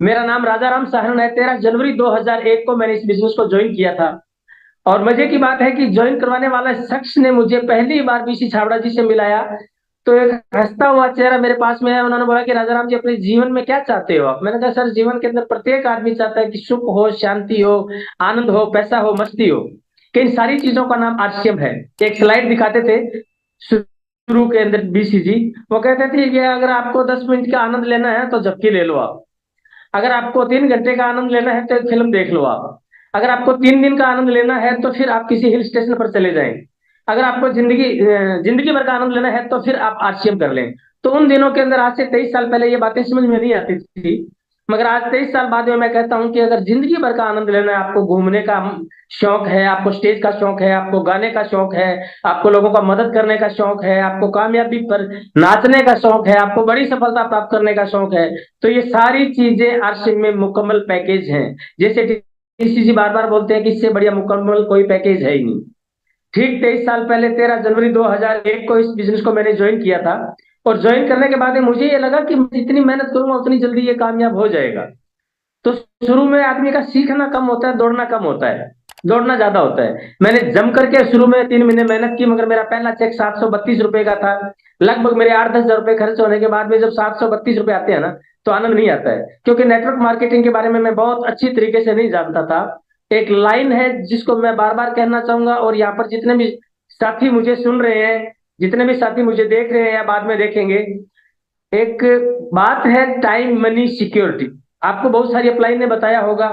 मेरा नाम राजा राम साहन है। 13 जनवरी 2001 को मैंने इस बिजनेस को ज्वाइन किया था। और मजे की बात है कि ज्वाइन करवाने वाला शख्स ने मुझे पहली बार बीसी छाबड़ा जी से मिलाया। तो एक हंसता हुआ चेहरा मेरे पास में है। उन्होंने बोला कि राजा राम जी, अपने जीवन में क्या चाहते हो आप? मैंने कहा, सर, जीवन के अंदर प्रत्येक आदमी चाहता है कि सुख हो, शांति हो, आनंद हो, पैसा हो, मस्ती हो, कि इन सारी चीजों का नाम आरसीएम है। एक स्लाइड दिखाते थे शुरू के अंदर बीसी जी। वो कहते थे कि अगर आपको 10 मिनट का आनंद लेना है तो झपकी ले लो आप। अगर आपको 3 घंटे का आनंद लेना है तो एक फिल्म देख लो आप। अगर आपको 3 दिन का आनंद लेना है तो फिर आप किसी हिल स्टेशन पर चले जाएं। अगर आपको जिंदगी भर का आनंद लेना है तो फिर आप आरसीएम कर लें। तो उन दिनों के अंदर, आज से 23 साल पहले, ये बातें समझ में नहीं आती थी। मगर आज 23 साल बाद में मैं कहता हूं कि अगर जिंदगी भर का आनंद लेना है, आपको घूमने का शौक है, आपको स्टेज का शौक है, आपको गाने का शौक है, आपको लोगों का मदद करने का शौक है, आपको कामयाबी पर नाचने का शौक है, आपको बड़ी सफलता प्राप्त करने का शौक है, तो ये सारी चीजें आरसीएम में मुकम्मल पैकेज हैं। जैसे टीसीजी बार बार बोलते हैं कि इससे बढ़िया मुकम्मल कोई पैकेज है ही नहीं। ठीक 23 साल पहले 13 जनवरी 2001 को इस बिजनेस को मैंने ज्वाइन किया था। और ज्वाइन करने के बाद में मुझे ये लगा कि जितनी मेहनत करूंगा उतनी जल्दी ये कामयाब हो जाएगा। तो शुरू में आदमी का सीखना कम होता है, दौड़ना कम होता है, दौड़ना ज्यादा होता है। मैंने जम करके शुरू में 3 महीने मेहनत की, मगर मेरा पहला चेक 732 रुपए का था। लगभग मेरे 8-10 हजार रुपए खर्च होने के बाद में जब 732 रुपए आते हैं ना, तो आनंद नहीं आता है, क्योंकि नेटवर्क मार्केटिंग के बारे में मैं बहुत अच्छी तरीके से नहीं जानता था। एक लाइन है जिसको मैं बार बार कहना चाहूंगा, और यहाँ पर जितने भी साथी मुझे सुन रहे हैं, जितने भी साथी मुझे देख रहे हैं या बाद में देखेंगे, एक बात है, टाइम मनी सिक्योरिटी। आपको बहुत सारी अपलाइन ने बताया होगा।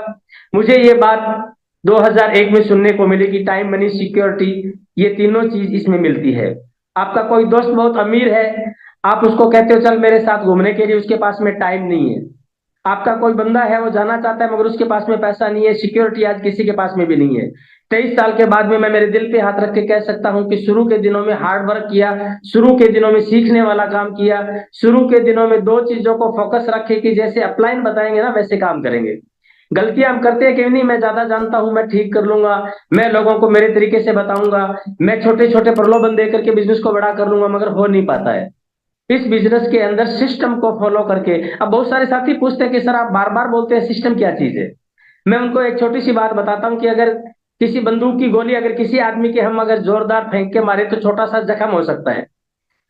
मुझे ये बात 2001 में सुनने को मिली कि टाइम मनी सिक्योरिटी, ये तीनों चीज इसमें मिलती है। आपका कोई दोस्त बहुत अमीर है, आप उसको कहते हो चल मेरे साथ घूमने के लिए, उसके पास में टाइम नहीं है। आपका कोई बंदा है, वो जाना चाहता है मगर उसके पास में पैसा नहीं है। सिक्योरिटी आज किसी के पास में भी नहीं है। 23 साल के बाद में मैं मेरे दिल पे हाथ रख के कह सकता हूं कि शुरू के दिनों में हार्ड वर्क किया, शुरू के दिनों में सीखने वाला काम किया, शुरू के दिनों में दो चीजों को फोकस रखे कि जैसे अपलाइन बताएंगे ना वैसे काम करेंगे। गलतियां हम करते हैं कि नहीं, मैं ज्यादा जानता हूं, मैं ठीक कर लूंगा, मैं लोगों को मेरे तरीके से बताऊंगा, मैं छोटे छोटे प्रलोभन दे करके बिजनेस को बड़ा कर लूंगा, मगर हो नहीं पाता है। इस बिजनेस के अंदर सिस्टम को फॉलो करके, अब बहुत सारे साथी पूछते हैं कि सर आप बार बार बोलते हैं सिस्टम क्या चीज है। मैं उनको एक छोटी सी बात बताता हूँ कि अगर किसी बंदूक की गोली अगर किसी आदमी के हम अगर जोरदार फेंक के मारे तो छोटा सा जख्म हो सकता है,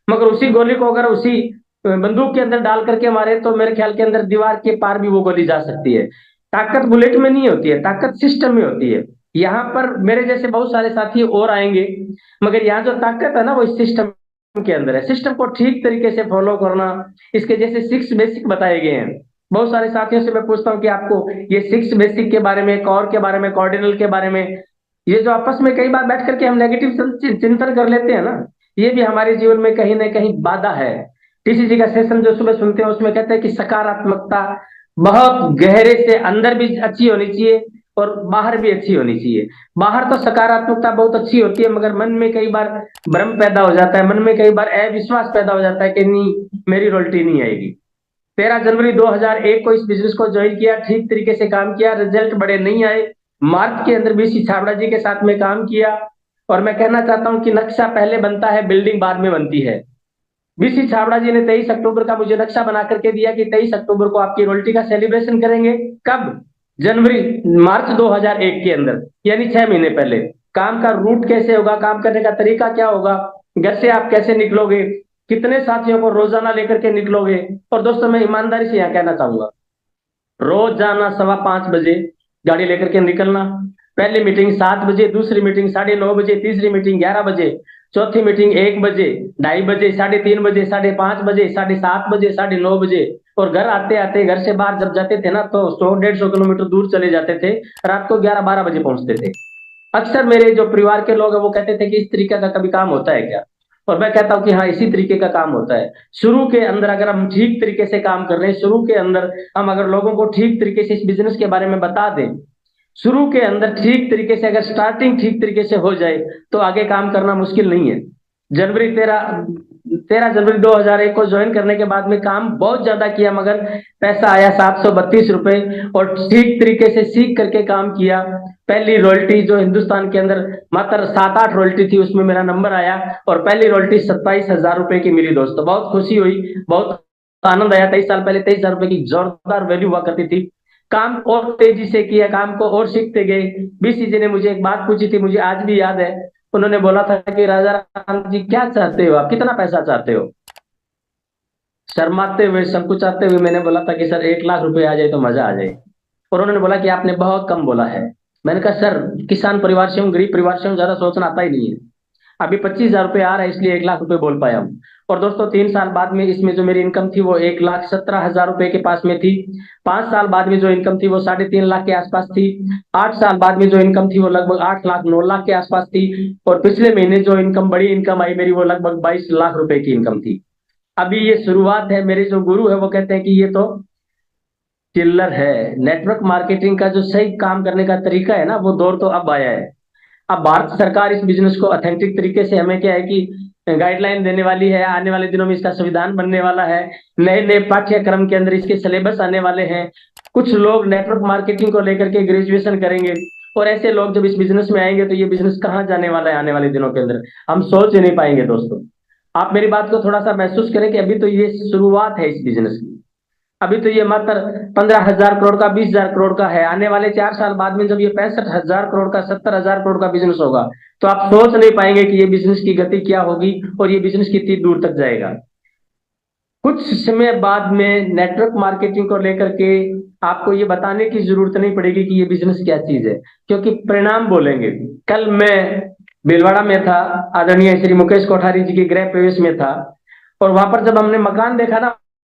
मगर उसी गोली को अगर उसी बंदूक के अंदर डाल करके मारे तो मेरे ख्याल के अंदर दीवार के पार भी वो गोली जा सकती है। ताकत बुलेट में नहीं होती है, ताकत सिस्टम में होती है। यहाँ पर मेरे जैसे बहुत सारे साथी और आएंगे, मगर यहाँ जो ताकत है ना वो इस सिस्टम के अंदर है। सिस्टम को ठीक तरीके से फॉलो करना, इसके जैसे 6 बेसिक बताए गए हैं। बहुत सारे साथियों से मैं पूछता हूँ कि आपको ये 6 बेसिक के बारे में, कॉर के बारे में, कॉर्डिनल के बारे में, ये जो आपस में कई बार बैठ करके हम नेगेटिव चिंतन कर लेते हैं ना, ये भी हमारे जीवन में कहीं ना कहीं बाधा है। टीसीजी का सेशन जो सुबह सुनते हैं उसमें कहते हैं कि सकारात्मकता बहुत गहरे से अंदर भी अच्छी होनी चाहिए और बाहर भी अच्छी होनी चाहिए। बाहर तो सकारात्मकता बहुत अच्छी होती है, मगर मन में कई बार भ्रम पैदा हो जाता है, मन में कई बार अविश्वास पैदा हो जाता है कि नहीं, मेरी रोल्टी नहीं आएगी। 13 जनवरी 2001 को इस बिजनेस को ज्वाइन किया, ठीक तरीके से काम किया, रिजल्ट बड़े नहीं आए। मार्च के अंदर बीसी छाबड़ा जी के साथ में काम किया। और मैं कहना चाहता हूं कि नक्शा पहले बनता है, बिल्डिंग बाद में बनती है। बीसी छाबड़ा जी ने 23 अक्टूबर का मुझे नक्शा बना करके दिया कि 23 अक्टूबर को आपकी रोल्टी का सेलिब्रेशन करेंगे। कब? जनवरी मार्च 2001 के अंदर, यानी 6 महीने पहले। काम का रूट कैसे होगा, काम करने का तरीका क्या होगा, घर से आप कैसे निकलोगे, कितने साथियों को रोजाना लेकर के निकलोगे। और दोस्तों, मैं ईमानदारी से यहाँ कहना चाहूंगा, रोजाना 5:15 बजे गाड़ी लेकर के निकलना। पहली मीटिंग 7 बजे, दूसरी मीटिंग 9:30 बजे, तीसरी मीटिंग 11 बजे, चौथी मीटिंग 1 बजे, 2:30 बजे, 3:30 बजे, 5:30 बजे, 7:30 बजे, 9:30 बजे। और घर आते आते, घर से बाहर जब जाते थे ना, तो 100-150 किलोमीटर दूर चले जाते थे। रात को 11-12 बजे पहुंचते थे। अक्सर मेरे जो परिवार के लोग हैं वो कहते थे कि इस तरीके का कभी काम होता है क्या? और मैं कहता हूं कि हाँ, इसी तरीके का काम होता है। शुरू के अंदर अगर हम ठीक तरीके से काम कर रहे हैं, शुरू के अंदर हम अगर लोगों को ठीक तरीके से इस बिजनेस के बारे में बता दें, शुरू के अंदर ठीक तरीके से अगर स्टार्टिंग ठीक तरीके से हो जाए, तो आगे काम करना मुश्किल नहीं है। जनवरी 13 जनवरी 2001 को ज्वाइन करने के बाद में काम बहुत ज्यादा किया, मगर पैसा आया 732 रुपए। और ठीक तरीके से सीख करके काम किया। पहली रॉयल्टी जो हिंदुस्तान के अंदर मात्र 7-8 रॉयल्टी थी, उसमें मेरा नंबर आया और पहली रॉयल्टी 27,000 रुपए की मिली। दोस्तों, बहुत खुशी हुई, बहुत आनंद आया। 23 साल पहले 23,000 रुपए की जोरदार वैल्यू हुआ करती थी। काम और तेजी से किया, काम को और सीखते गए। बीसी जी ने मुझे एक बात पूछी थी, मुझे आज भी याद है। उन्होंने बोला था कि राजा राम जी क्या चाहते हो आप, कितना पैसा चाहते हो? शर्माते हुए, संकुचाते हुए मैंने बोला था कि सर 1 लाख रुपए आ जाए तो मजा आ जाए। और उन्होंने बोला कि आपने बहुत कम बोला है। मैंने कहा सर, किसान परिवार से हूँ, गरीब परिवार से हूँ, ज्यादा सोचना आता ही नहीं है। अभी 25,000 रुपये आ रहा है, इसलिए 1 लाख रुपए बोल पाया हूँ। और दोस्तों 3 साल बाद में इसमें जो मेरी इनकम थी वो 1,17,000 रुपए के पास में थी। 5 साल बाद में जो इनकम थी वो 3.5 लाख के आसपास थी। 8 साल बाद में जो इनकम थी वो लगभग 8 लाख 9 लाख के आसपास थी। और पिछले महीने जो इनकम, बड़ी इनकम आई मेरी, वो लगभग 22 लाख रुपए की इनकम थी। अभी ये शुरुआत है। मेरे जो गुरु है वो कहते हैं कि ये तो चिल्लर है। नेटवर्क मार्केटिंग का जो सही काम करने का तरीका है ना, वो दौर तो अब आया है। अब भारत सरकार इस बिजनेस को ऑथेंटिक तरीके से, हमें क्या है कि गाइडलाइन देने वाली है। आने वाले दिनों में इसका संविधान बनने वाला है। नए नए पाठ्यक्रम के अंदर इसके सिलेबस आने वाले हैं। कुछ लोग नेटवर्क मार्केटिंग को लेकर के ग्रेजुएशन करेंगे। और ऐसे लोग जब इस बिजनेस में आएंगे तो ये बिजनेस कहाँ जाने वाला है आने वाले दिनों के अंदर, हम सोच ही नहीं पाएंगे दोस्तों। आप मेरी बात को थोड़ा सा महसूस करें कि अभी तो ये शुरुआत है इस बिजनेस की। अभी तो ये मात्र 15,000 करोड़ का, 20,000 करोड़ का है। आने वाले 4 साल बाद में जब ये 65,000 करोड़ का, 70,000 करोड़ का बिजनेस होगा, तो आप सोच नहीं पाएंगे कि ये बिजनेस की गति क्या होगी और ये बिजनेस कितनी दूर तक जाएगा। कुछ समय बाद में नेटवर्क मार्केटिंग को लेकर के आपको ये बताने की जरूरत नहीं पड़ेगी कि ये बिजनेस क्या चीज है, क्योंकि परिणाम बोलेंगे। कल मैं भीलवाड़ा में था, आदरणीय श्री मुकेश कोठारी जी के गृह प्रवेश में था। और वहां पर जब हमने मकान देखा ना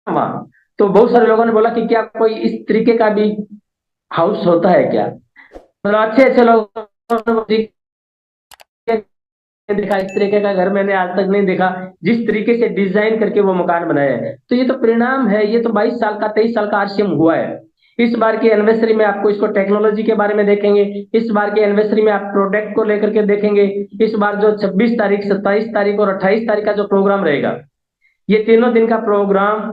वहां, तो बहुत सारे लोगों ने बोला कि क्या कोई इस तरीके का भी हाउस होता है क्या? मतलब अच्छे अच्छे लोगों ने देखा, इस तरीके का घर मैंने आज तक नहीं देखा, जिस तरीके से डिजाइन करके वो मकान बनाया है। तो ये तो परिणाम है। ये तो 22 साल का, 23 साल का आरसीएम हुआ है। इस बार की एनिवर्सरी में आपको इसको टेक्नोलॉजी के बारे में देखेंगे। इस बार की एनिवर्सरी में आप प्रोडक्ट को लेकर के देखेंगे। इस बार जो 26 तारीख, 27 तारीख और 28 तारीख का जो प्रोग्राम रहेगा, ये तीनों दिन का प्रोग्राम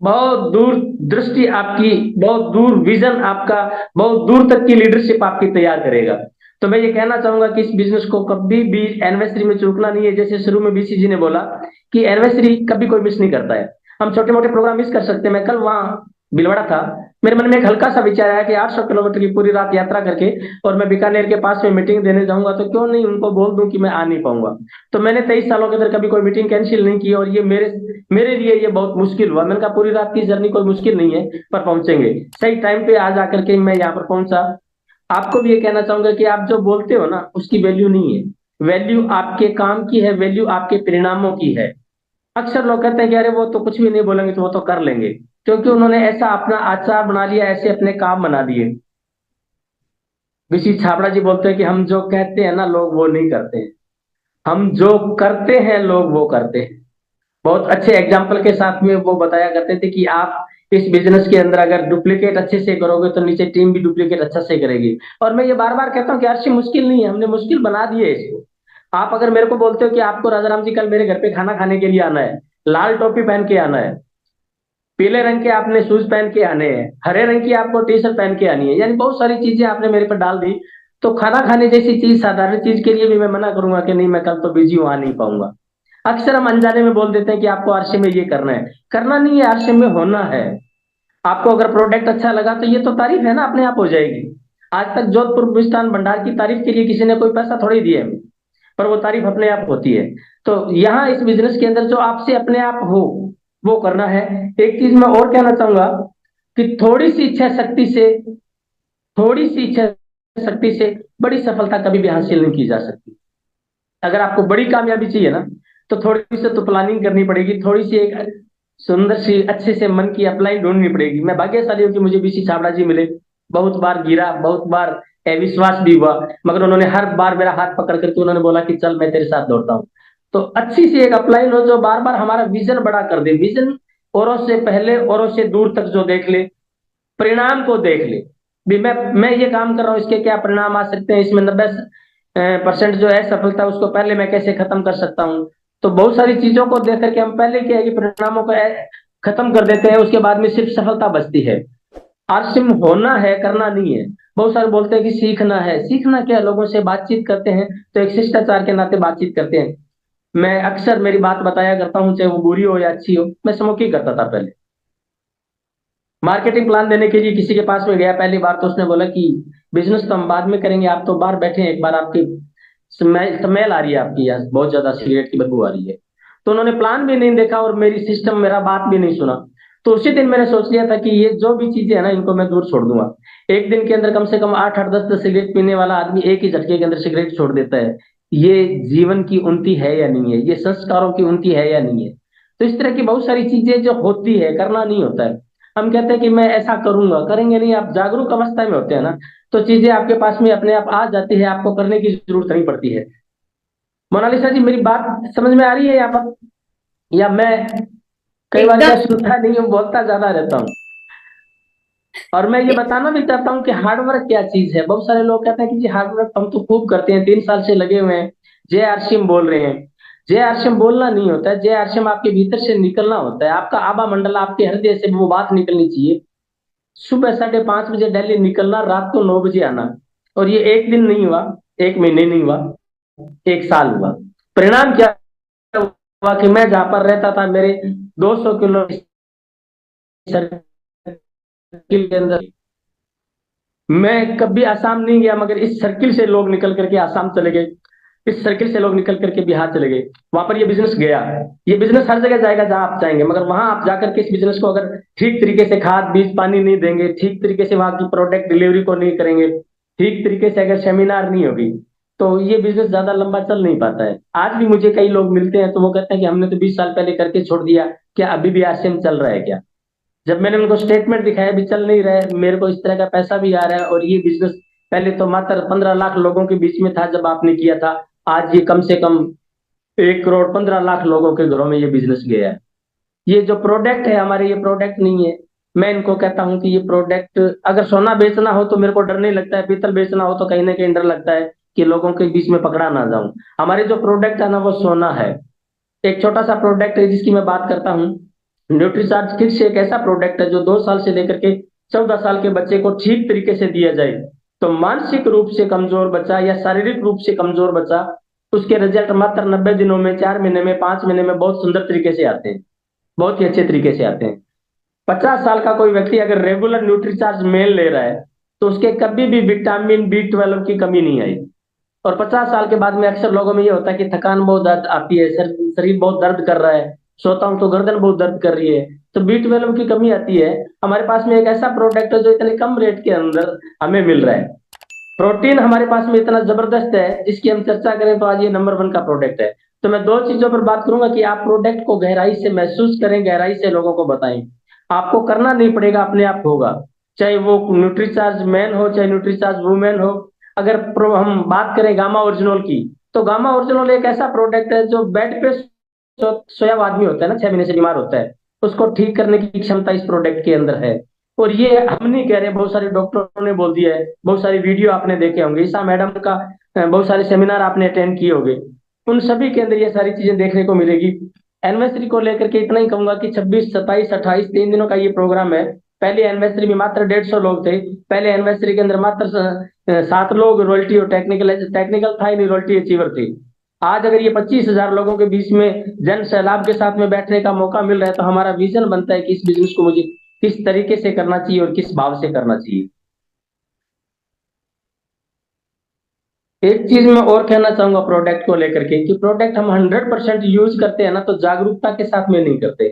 बहुत दूर दृष्टि आपकी, बहुत दूर विजन आपका, बहुत दूर तक की लीडरशिप आपकी तैयार करेगा। तो मैं ये कहना चाहूंगा कि इस बिजनेस को कभी भी एनिवर्सरी में चूकना नहीं है। जैसे शुरू में बीसी जी ने बोला कि एनिवर्सरी कभी कोई मिस नहीं करता है। हम छोटे मोटे प्रोग्राम मिस कर सकते हैं। मैं कल वहां भीलवाड़ा था, मेरे मन में एक हल्का सा विचार आया कि 800 किलोमीटर की पूरी रात यात्रा करके और मैं बीकानेर के पास में मीटिंग देने जाऊंगा, तो क्यों नहीं उनको बोल दूं कि मैं आ नहीं पाऊंगा। तो मैंने 23 सालों के अंदर कभी कोई मीटिंग कैंसिल नहीं की। और ये मेरे मेरे लिए ये बहुत मुश्किल हुआ। मैंने कहा पूरी रात की जर्नी कोई मुश्किल नहीं है, पर पहुंचेंगे सही टाइम पे। आज आकर के मैं यहाँ पर पहुंचा। आपको भी ये कहना चाहूंगा कि आप जो बोलते हो ना, उसकी वैल्यू नहीं है। वैल्यू आपके काम की है, वैल्यू आपके परिणामों की है। अक्सर लोग कहते हैं कि अरे वो तो कुछ भी नहीं बोलेंगे तो वो तो कर लेंगे, क्योंकि उन्होंने ऐसा अपना आचार बना लिया, ऐसे अपने काम बना दिए। ऋषि छाबड़ा जी बोलते हैं कि हम जो कहते हैं ना लोग वो नहीं करते हैं, हम जो करते हैं लोग वो करते हैं। बहुत अच्छे एग्जाम्पल के साथ में वो बताया करते थे कि आप इस बिजनेस के अंदर अगर डुप्लीकेट अच्छे से करोगे तो नीचे टीम भी डुप्लीकेट अच्छा से करेगी। और मैं ये बार बार कहता हूँ कि अर्शी मुश्किल नहीं है, हमने मुश्किल बना दिए इसको। आप अगर मेरे को बोलते हो कि आपको राजाराम जी कल मेरे घर पे खाना खाने के लिए आना है, लाल टोपी पहन के आना है, पीले रंग के आपने शूज पहन के आने हैं, हरे रंग की आपको टी शर्ट पहन के आनी है, यानी बहुत सारी चीजें आपने मेरे पर डाल दी। तो खाना खाने जैसी चीज, साधारण चीज के लिए भी मैं मना करूंगा कि नहीं मैं कल तो बिजी हूं, आ नहीं पाऊंगा। अक्सर हम अनजाने में बोल देते हैं कि आपको आरसे में ये करना है। करना नहीं है, आरसे में होना है। आपको अगर प्रोडक्ट अच्छा लगा तो ये तो तारीफ है ना, अपने आप हो जाएगी। आज तक जोधपुर मिष्ठान भंडार की तारीफ के लिए किसी ने कोई पैसा थोड़ी दिया है, पर वो तारीफ अपने आप होती है। तो यहाँ इस बिजनेस के अंदर जो आपसे अपने आप हो वो करना है। एक चीज मैं और कहना चाहूंगा कि थोड़ी सी इच्छा शक्ति से बड़ी सफलता कभी भी हासिल नहीं की जा सकती। अगर आपको बड़ी कामयाबी चाहिए ना, तो थोड़ी सी तो प्लानिंग करनी पड़ेगी, थोड़ी सी एक सुंदर सी अच्छे से मन की अपलाइन ढूंढनी पड़ेगी। मैं भाग्यशाली हूँ कि मुझे बीसी छाबड़ा जी मिले। बहुत बार गिरा, बहुत बार अविश्वास भी हुआ, मगर उन्होंने हर बार मेरा हाथ पकड़ करके उन्होंने बोला कि चल मैं तेरे साथ दौड़ता हूँ। तो अच्छी सी एक अपलाइन हो जो बार बार हमारा विजन बड़ा कर दे। विजन औरों से पहले, औरों से दूर तक जो देख ले, परिणाम को देख ले। भी मैं ये काम कर रहा हूँ, इसके क्या परिणाम आ सकते हैं, इसमें 90% जो है सफलता, उसको पहले मैं कैसे खत्म कर सकता हूँ। तो बहुत सारी चीजों को देख करके हम पहले क्या है कि परिणामों को खत्म कर देते हैं, उसके बाद में सिर्फ सफलता बचती है। आरसिम होना है, करना नहीं है। बहुत सारे बोलते हैं कि सीखना है। सीखना क्या, लोगों से बातचीत करते हैं तो एक शिष्टाचार के नाते बातचीत करते हैं। मैं अक्सर मेरी बात बताया करता हूँ, चाहे वो बुरी हो या अच्छी हो। मैं स्मोकिंग करता था पहले। मार्केटिंग प्लान देने के लिए किसी के पास में गया पहली बार, तो उसने बोला कि बिजनेस तो हम बाद में करेंगे, आप तो बाहर बैठे हैं, एक बार आपकी स्मेल आ रही है, आपकी यार बहुत ज्यादा सिगरेट की बदबू आ रही है। तो उन्होंने प्लान भी नहीं देखा और मेरी सिस्टम, मेरा बात भी नहीं सुना। तो उसी दिन मैंने सोच लिया था कि ये जो भी चीजें है ना, इनको मैं दूर छोड़ दूंगा। एक दिन के अंदर कम से कम 8 8 10 10 सिगरेट पीने वाला आदमी एक ही झटके के अंदर सिगरेट छोड़ देता है। ये जीवन की उन्नति है या नहीं है, ये संस्कारों की उन्नति है या नहीं है। तो इस तरह की बहुत सारी चीजें जो होती है, करना नहीं होता है। हम कहते हैं कि मैं ऐसा करूंगा, करेंगे नहीं। आप जागरूक अवस्था में होते हैं ना, तो चीजें आपके पास में अपने आप आ जाती है, आपको करने की जरूरत नहीं पड़ती है। मोनालिसा जी, मेरी बात समझ में आ रही है यहाँ पर? या मैं कई बार क्या एकदम। सुनता नहीं हूँ, बोलता ज्यादा रहता हूँ। और मैं ये बताना भी चाहता हूँ कि हार्डवर्क क्या चीज है। बहुत सारे लोग कहते हैं कि जी हार्डवर्क हम तो खूब करते हैं, 3 साल से लगे हुए हैं, जय आरसीएम बोल रहे हैं। जय आरसीएम बोलना नहीं होता है, जय आरसीएम आपके भीतर से निकलना होता है। आपका आबा मंडल, आपके हृदय से वो बात निकलनी चाहिए। सुबह 5:30 बजे दिल्ली निकलना, रात को 9 बजे आना। और ये एक दिन नहीं हुआ, एक महीने नहीं हुआ, एक साल हुआ। परिणाम क्या हुआ कि मैं जहां पर रहता था, मेरे 200 किलो सर्किल के अंदर, मैं कभी आसाम नहीं गया, मगर इस सर्किल से लोग निकल करके आसाम चले गए, इस सर्किल से लोग निकल करके बिहार चले गए। वहां पर ये बिजनेस गया। ये बिजनेस हर जगह जाएगा जहां आप चाहेंगे, मगर वहां आप जाकर के इस बिजनेस को अगर ठीक तरीके से खाद बीज पानी नहीं देंगे, ठीक तरीके से वहां की प्रोडक्ट डिलीवरी को नहीं करेंगे, ठीक तरीके से अगर सेमिनार नहीं होगी, तो ये बिजनेस ज्यादा लंबा चल नहीं पाता है। आज भी मुझे कई लोग मिलते हैं तो वो कहते हैं कि हमने तो 20 साल पहले करके छोड़ दिया, क्या अभी भी आश्रम चल रहा है क्या? जब मैंने उनको स्टेटमेंट दिखाया, भी चल नहीं रहा है, मेरे को इस तरह का पैसा भी आ रहा है, और ये बिजनेस पहले तो मात्र 15 लाख लोगों के बीच में था जब आपने किया था, आज ये कम से कम 1 करोड़ 15 लाख लोगों के घरों में ये बिजनेस गया है। ये जो प्रोडक्ट है हमारे, ये प्रोडक्ट नहीं है। मैं इनको कहता हूं कि ये प्रोडक्ट, अगर सोना बेचना हो तो मेरे को डर नहीं लगता है, पीतल बेचना हो तो कहीं ना कहीं डर लगता है कि लोगों के बीच में पकड़ा ना जाऊं। हमारे जो प्रोडक्ट है ना, वो सोना है। एक छोटा सा प्रोडक्ट है जिसकी मैं बात करता हूँ, न्यूट्रीचार्ज किड्स एक ऐसा प्रोडक्ट है जो 2 साल से लेकर के 14 साल के बच्चे को ठीक तरीके से दिया जाए, तो मानसिक रूप से कमजोर बच्चा या शारीरिक रूप से कमजोर बच्चा, उसके रिजल्ट मात्र 90 दिनों में, 4 महीने में, 5 महीने में बहुत सुंदर तरीके से आते हैं, बहुत ही अच्छे तरीके से आते हैं। 50 साल का कोई व्यक्ति अगर रेगुलर न्यूट्रीचार्ज मेल ले रहा है, तो उसके कभी भी विटामिन B12 की कमी नहीं आई। और 50 साल के बाद में अक्सर लोगों में ये होता है कि थकान बहुत दर्द आती है, शरीर बहुत दर्द कर रहा है, सोता हूं तो गर्दन बहुत दर्द कर रही है, तो B12 की कमी आती है। हमारे पास में एक ऐसा प्रोडक्ट है जो इतने कम रेट के अंदर हमें मिल रहा है। प्रोटीन हमारे पास में इतना जबरदस्त है, जिसकी हम चर्चा करें तो आज ये नंबर 1 का प्रोडक्ट है। तो मैं दो चीजों पर बात करूंगा कि आप प्रोडक्ट को गहराई से महसूस करें, गहराई से लोगों को बताएं। आपको करना नहीं पड़ेगा, अपने आप होगा। चाहे वो न्यूट्रीचार्ज मैन हो, चाहे न्यूट्रीचार्ज वुमेन हो। अगर हम बात करें गामा ओरिजिनल की, तो गामा ओरिजिनल एक ऐसा प्रोडक्ट है जो बेड पे सोया हुआ आदमी होता है ना, 6 महीने से बीमार होता है, उसको ठीक करने की क्षमता इस प्रोडक्ट के अंदर है। और ये हम नहीं कह रहे, बहुत सारे डॉक्टरों ने बोल दिया है, बहुत सारी वीडियो आपने देखे होंगे, ईसा मैडम का बहुत सारे सेमिनार आपने अटेंड किए होंगे, उन सभी के अंदर ये सारी चीजें देखने को मिलेगी। एनिवर्सरी को लेकर के इतना ही कहूंगा कि 26 27 28 3 दिनों का ये प्रोग्राम है। पहले एनिवर्सरी में मात्र 150 लोग थे। पहले एनिवर्सरी के अंदर मात्र 7 लोग रॉयल्टी और टेक्निकल टेक्निकल था ही नहीं, रॉयल्टी अचीवर थे। आज अगर ये 25,000 लोगों के बीच में जन सैलाब के साथ में बैठने का मौका मिल रहा है, तो हमारा विजन बनता है कि इस बिजनेस को मुझे किस तरीके से करना चाहिए और किस भाव से करना चाहिए। एक चीज मैं और कहना चाहूंगा प्रोडक्ट को लेकर के, कि प्रोडक्ट हम 100% यूज करते हैं ना, तो जागरूकता के साथ में नहीं करते।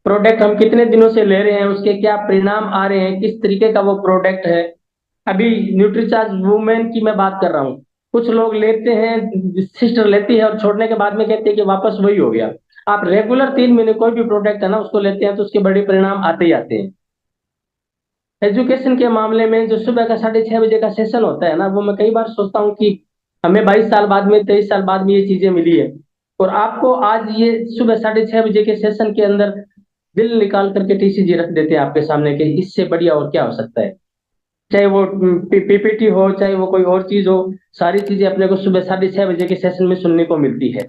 प्रोडक्ट हम कितने दिनों से ले रहे हैं, उसके क्या परिणाम आ रहे हैं, किस तरीके का वो प्रोडक्ट है। अभी न्यूट्रीचार्ज वुमेन की मैं बात कर रहा हूँ। कुछ लोग लेते हैं, सिस्टर लेती है और छोड़ने के बाद में कहते हैं कि वापस वही हो गया। आप रेगुलर 3 महीने कोई भी प्रोडक्ट है ना, उसको लेते हैं तो उसके बड़े परिणाम आते ही आते हैं। एजुकेशन के मामले में जो सुबह का 6:30 बजे का सेशन होता है ना, वो मैं कई बार सोचता हूँ कि हमें 22 साल बाद में, 23 साल बाद में ये चीजें मिली है। और आपको आज ये सुबह 6:30 बजे के सेशन के अंदर दिल निकाल करके TCG रख देते हैं आपके सामने, कि इससे बढ़िया और क्या हो सकता है। चाहे वो PPT हो, चाहे वो कोई और चीज हो, सारी चीजें अपने को सुबह 6:30 बजे के सेशन में सुनने को मिलती है।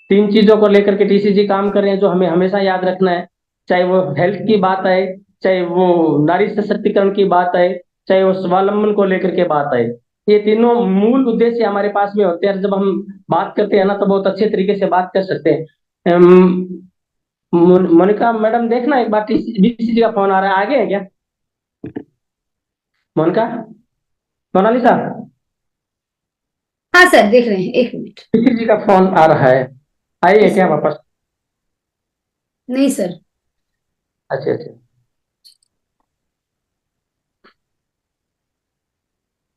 3 चीजों को लेकर के TCG काम कर रहे हैं जो हमें हमेशा याद रखना है। चाहे वो हेल्थ की बात आए, चाहे वो नारी सशक्तिकरण की बात आए, चाहे वो स्वावलंबन को लेकर के बात आए। ये तीनों मूल उद्देश्य हमारे पास में होते हैं, और जब हम बात करते हैं ना तो बहुत अच्छे तरीके से बात कर सकते हैं। मोनिका मैडम, देखना एक बार बीसीजी का फोन आ रहा है, आगे है क्या? मोनिका, मोनालिसा, हाँ सर, देख रहे हैं, एक मिनट। बीसीजी का फोन आ रहा है, आई है इस क्या वापस? नहीं सर। अच्छा अच्छा।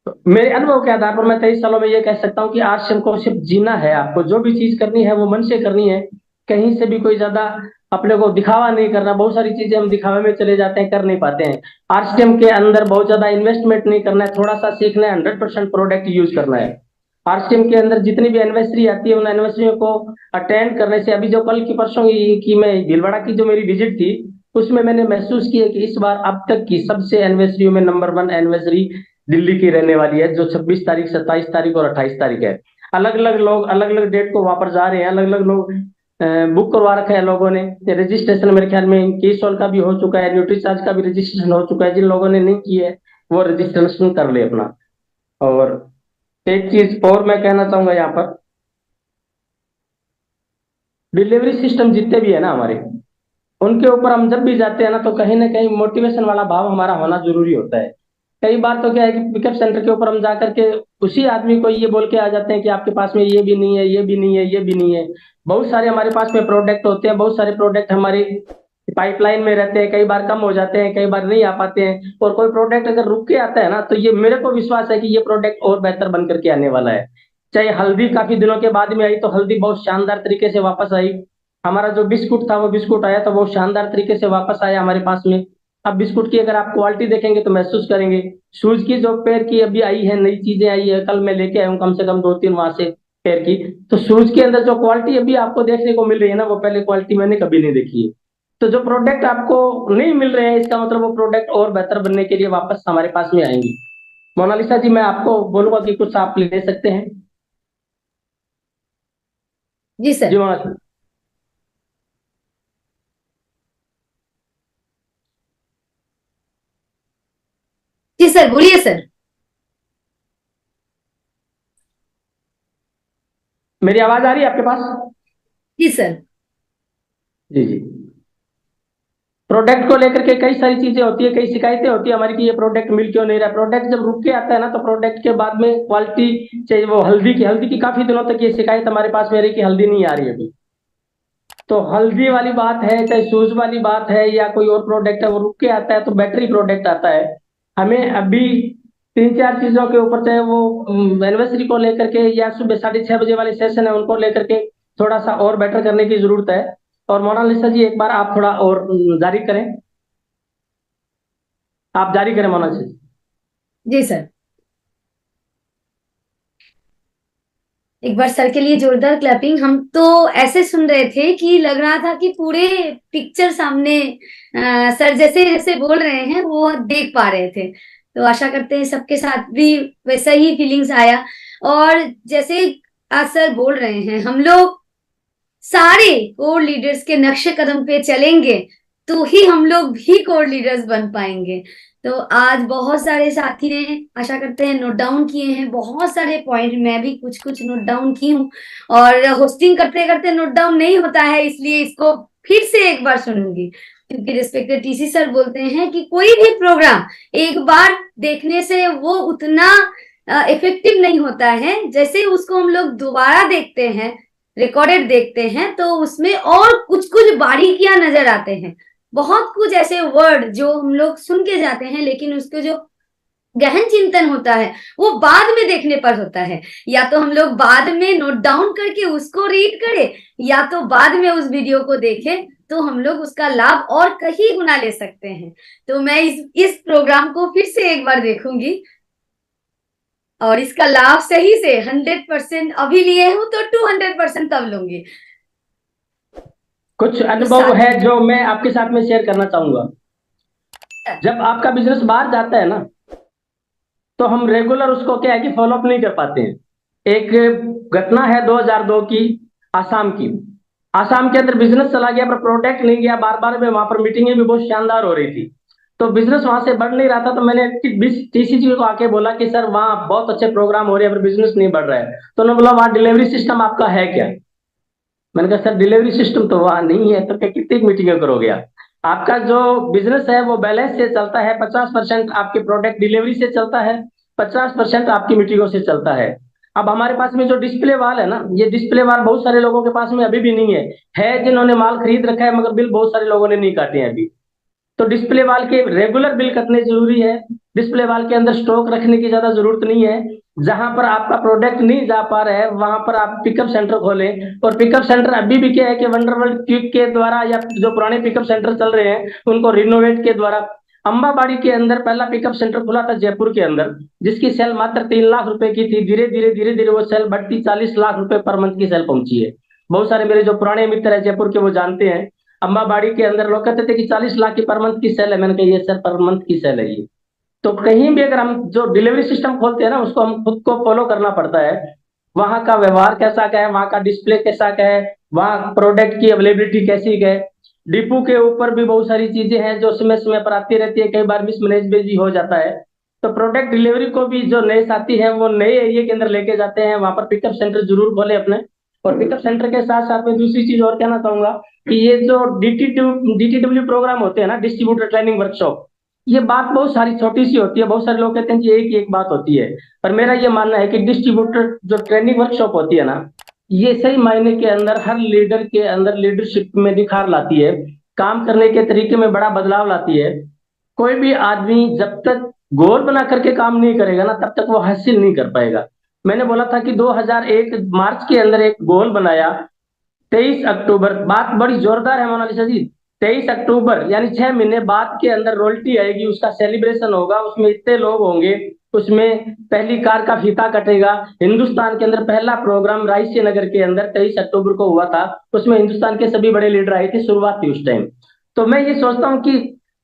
तो मेरे अनुभव के आधार पर मैं 23 सालों में ये कह सकता हूँ कि आश्रम को सिर्फ जीना है। आपको जो भी चीज करनी है वो मन से करनी है, कहीं से भी कोई ज्यादा अपने को दिखावा नहीं करना। बहुत सारी चीजें हम दिखावे में चले जाते हैं, कर नहीं पाते हैं। आरसीएम के अंदर बहुत ज्यादा इन्वेस्टमेंट नहीं करना है, थोड़ा सा सीखना है, 100% प्रोडक्ट यूज करना है। आरसीएम के अंदर जितनी भी एनिवर्सरी आती है उन एनिवर्सरियों को अटेंड करने से, अभी जो कल की परसों की मैं भीलवाड़ा की जो मेरी विजिट थी, उसमें मैंने महसूस किया कि इस बार अब तक की सबसे एनिवर्सरियों में नंबर 1 एनिवर्सरी दिल्ली की रहने वाली है, जो 26 तारीख, 27 तारीख और 28 तारीख है। अलग अलग लोग अलग अलग डेट को वापस जा रहे हैं, अलग अलग लोग बुक करवा रखा है लोगों ने। रजिस्ट्रेशन मेरे ख्याल में केसॉल का भी हो चुका है, न्यूट्रीचार्ज का भी रजिस्ट्रेशन हो चुका है। जिन लोगों ने नहीं किया है वो रजिस्ट्रेशन कर ले अपना। और एक चीज और मैं कहना चाहूंगा यहाँ पर, डिलीवरी सिस्टम जितने भी है ना हमारे, उनके ऊपर हम जब भी जाते हैं ना तो कहीं ना कहीं मोटिवेशन वाला भाव हमारा होना जरूरी होता है। कई बार तो क्या है कि पिकअप सेंटर के ऊपर हम जा करके उसी आदमी को ये बोल के आ जाते हैं कि आपके पास में ये भी नहीं है, ये भी नहीं है, ये भी नहीं है। बहुत सारे हमारे पास में प्रोडक्ट होते हैं, बहुत सारे प्रोडक्ट हमारे पाइपलाइन में रहते हैं, कई बार कम हो जाते हैं, कई बार नहीं आ पाते हैं। और कोई प्रोडक्ट अगर रुक के आता है ना तो ये मेरे को विश्वास है कि ये प्रोडक्ट और बेहतर बन करके आने वाला है। चाहे हल्दी काफी दिनों के बाद में आई तो हल्दी बहुत शानदार तरीके से वापस आई। हमारा जो बिस्कुट था वो बिस्कुट आया तो वो शानदार तरीके से वापस आया हमारे पास में। अब बिस्कुट की अगर आप क्वालिटी देखेंगे तो महसूस करेंगे। शूज की जो पेयर की अभी आई है, नई चीजें आई है, कल मैं लेके आया हूँ कम से कम 2-3 वहां से पेयर की। तो शूज के अंदर जो क्वालिटी अभी आपको देखने को मिल रही है ना, वो पहले क्वालिटी मैंने कभी नहीं देखी है। तो जो प्रोडक्ट आपको नहीं मिल रहे हैं, इसका मतलब वो प्रोडक्ट और बेहतर बनने के लिए वापस हमारे पास में आएंगे। मोनालिसा जी, मैं आपको बोलूंगा कि कुछ आप ले सकते हैं। जी जी सर। मोनालिसा, जी सर, बोलिए सर। मेरी आवाज आ रही है आपके पास? जी सर। जी जी। प्रोडक्ट को लेकर के कई सारी चीजें होती है, कई शिकायतें होती है हमारी कि ये प्रोडक्ट मिल क्यों नहीं रहा। प्रोडक्ट जब रुक के आता है ना तो प्रोडक्ट के बाद में क्वालिटी, चाहे वो हल्दी की काफी दिनों तक ये शिकायत हमारे पास में रही कि हल्दी नहीं आ रही अभी। तो हल्दी वाली बात है, चाहे शूज वाली बात है, या कोई और प्रोडक्ट है वो रुक के आता है, तो बैटरी प्रोडक्ट आता है। हमें अभी 3-4 चीजों के ऊपर, चाहे वो एनिवर्सरी को लेकर के या सुबह 6:30 बजे वाले सेशन है उनको लेकर के थोड़ा सा और बेटर करने की जरूरत है। और मोनालिसा जी, एक बार आप थोड़ा और जारी करें, आप जारी करें मोनालिसा जी। जी सर। एक बार सर के लिए जोरदार क्लैपिंग। हम तो ऐसे सुन रहे थे कि लग रहा था कि पूरे पिक्चर सामने सर जैसे जैसे बोल रहे हैं वो देख पा रहे थे। तो आशा करते हैं सबके साथ भी वैसा ही फीलिंग्स आया। और जैसे आज सर बोल रहे हैं, हम लोग सारे कोर लीडर्स के नक्शे कदम पे चलेंगे तो ही हम लोग भी कोर लीडर्स बन पाएंगे। तो आज बहुत सारे साथी ने, आशा करते हैं, नोट डाउन किए हैं बहुत सारे पॉइंट। मैं भी कुछ कुछ नोट डाउन की हूँ। और होस्टिंग करते करते नोट डाउन नहीं होता है, इसलिए इसको फिर से एक बार सुनूंगी। क्योंकि रिस्पेक्टेड टीसी सर बोलते हैं कि कोई भी प्रोग्राम एक बार देखने से वो उतना इफेक्टिव नहीं होता है, जैसे उसको हम लोग दोबारा देखते हैं, रिकॉर्डेड देखते हैं, तो उसमें और कुछ कुछ बारीकियां नजर आते हैं। बहुत कुछ ऐसे वर्ड जो हम लोग सुन के जाते हैं, लेकिन उसके जो गहन चिंतन होता है वो बाद में देखने पर होता है। या तो हम लोग बाद में नोट डाउन करके उसको रीड करें, या तो बाद में उस वीडियो को देखें, तो हम लोग उसका लाभ और कहीं गुना ले सकते हैं। तो मैं इस प्रोग्राम को फिर से एक बार देखूंगी और इसका लाभ सही से 100% अभी लिए हूं तो 200% तब लूंगी। कुछ तो अनुभव साथ है जो मैं आपके साथ में शेयर करना चाहूंगा। जब आपका बिजनेस बाहर जाता है ना तो हम रेगुलर उसको क्या है कि फॉलोअप नहीं कर पाते हैं। एक घटना है 2002 की, आसाम की। आसाम के अंदर बिजनेस चला गया पर प्रोडक्ट नहीं गया, बार बार में वहां पर मीटिंगें भी बहुत शानदार हो रही थी। तो बिजनेस वहां से बढ़ नहीं रहा था। तो मैंने टीसीजी को आके बोला कि सर वहाँ बहुत अच्छे प्रोग्राम हो रहे हैं पर बिजनेस नहीं बढ़ रहा है। तो उन्होंने बोला वहाँ डिलीवरी सिस्टम आपका है क्या? मैंने कहा सर डिलीवरी सिस्टम तो वहाँ नहीं है। तो क्या कितनी मीटिंगें करोगे आप? आपका जो बिजनेस है वो बैलेंस से चलता है, 50% आपके प्रोडक्ट डिलीवरी से चलता है, 50% आपकी मीटिंगों से चलता है। अब हमारे पास में जो डिस्प्ले वाल है ना, ये डिस्प्ले वाल बहुत सारे लोगों के पास में अभी भी नहीं है जिन्होंने माल खरीद रखा है, मगर बिल बहुत सारे लोगों ने नहीं काटे हैं अभी। तो डिस्प्ले वाल के रेगुलर बिल कटने जरूरी है। डिस्प्ले वाल के अंदर स्टॉक रखने की ज्यादा जरूरत नहीं है। जहां पर आपका प्रोडक्ट नहीं जा पा रहा है वहां पर आप पिकअप सेंटर खोलें। और पिकअप सेंटर अभी भी क्या है कि वंडरवर्ल्ड क्विक के द्वारा या जो पुराने पिकअप सेंटर चल रहे हैं उनको रिनोवेट के द्वारा, अंबाबाड़ी के अंदर पहला पिकअप सेंटर खुला था जयपुर के अंदर, जिसकी सेल मात्र 3 लाख रुपए की थी। धीरे धीरे वो सेल बढ़ती 40 लाख रुपए पर मंथ की सेल पहुंची है। बहुत सारे मेरे जो पुराने मित्र है जयपुर के वो जानते हैं। अम्बाबाड़ी के अंदर लोग कहते थे कि 40 लाख की पर मंथ की सेल है। मैंने कहा ये सर पर मंथ की सेल है ये। तो कहीं भी अगर हम जो डिलीवरी सिस्टम खोलते हैं ना उसको हम खुद को फॉलो करना पड़ता है। वहां का व्यवहार कैसा का है, वहां का डिस्प्ले कैसा का है, वहां प्रोडक्ट की अवेलेबिलिटी कैसी का है। डिपो के ऊपर भी बहुत सारी चीजें हैं जो समय समय पर आती रहती है, कई बार मिसमैनेजमेंट भी हो जाता है। तो प्रोडक्ट डिलीवरी को भी जो नए साथी हैं वो नए एरिया के अंदर लेके जाते हैं, वहां पर पिकअप सेंटर जरूर खोले अपने। और पिकअप सेंटर के साथ साथ में दूसरी चीज और कहना चाहूंगा कि ये जो डीटीडब्ल्यू प्रोग्राम होते हैं ना, डिस्ट्रीब्यूटर ट्रेनिंग वर्कशॉप, ये बात बहुत सारी छोटी सी होती है। बहुत सारे लोग कहते हैं कि एक ही एक बात होती है, पर मेरा ये मानना है कि डिस्ट्रीब्यूटर जो ट्रेनिंग वर्कशॉप होती है ना, ये सही मायने के अंदर हर लीडर के अंदर लीडरशिप में निखार लाती है, काम करने के तरीके में बड़ा बदलाव लाती है। कोई भी आदमी जब तक गोल बना करके काम नहीं करेगा ना तब तक वो हासिल नहीं कर पाएगा। मैंने बोला था कि 2001 मार्च के अंदर एक गोल बनाया। 23 अक्टूबर, बात बड़ी जोरदार है मोनालिसा जी। 23 अक्टूबर यानी 6 महीने बाद के अंदर रोल्टी आएगी, उसका सेलिब्रेशन होगा, उसमें इतने लोग होंगे, उसमें पहली कार का फीता कटेगा। हिंदुस्तान के अंदर पहला प्रोग्राम रायसी नगर के अंदर 23 अक्टूबर को हुआ था। उसमें हिंदुस्तान के सभी बड़े लीडर आए थे, शुरुआत थी उस टाइम। तो मैं ये सोचता हूँ कि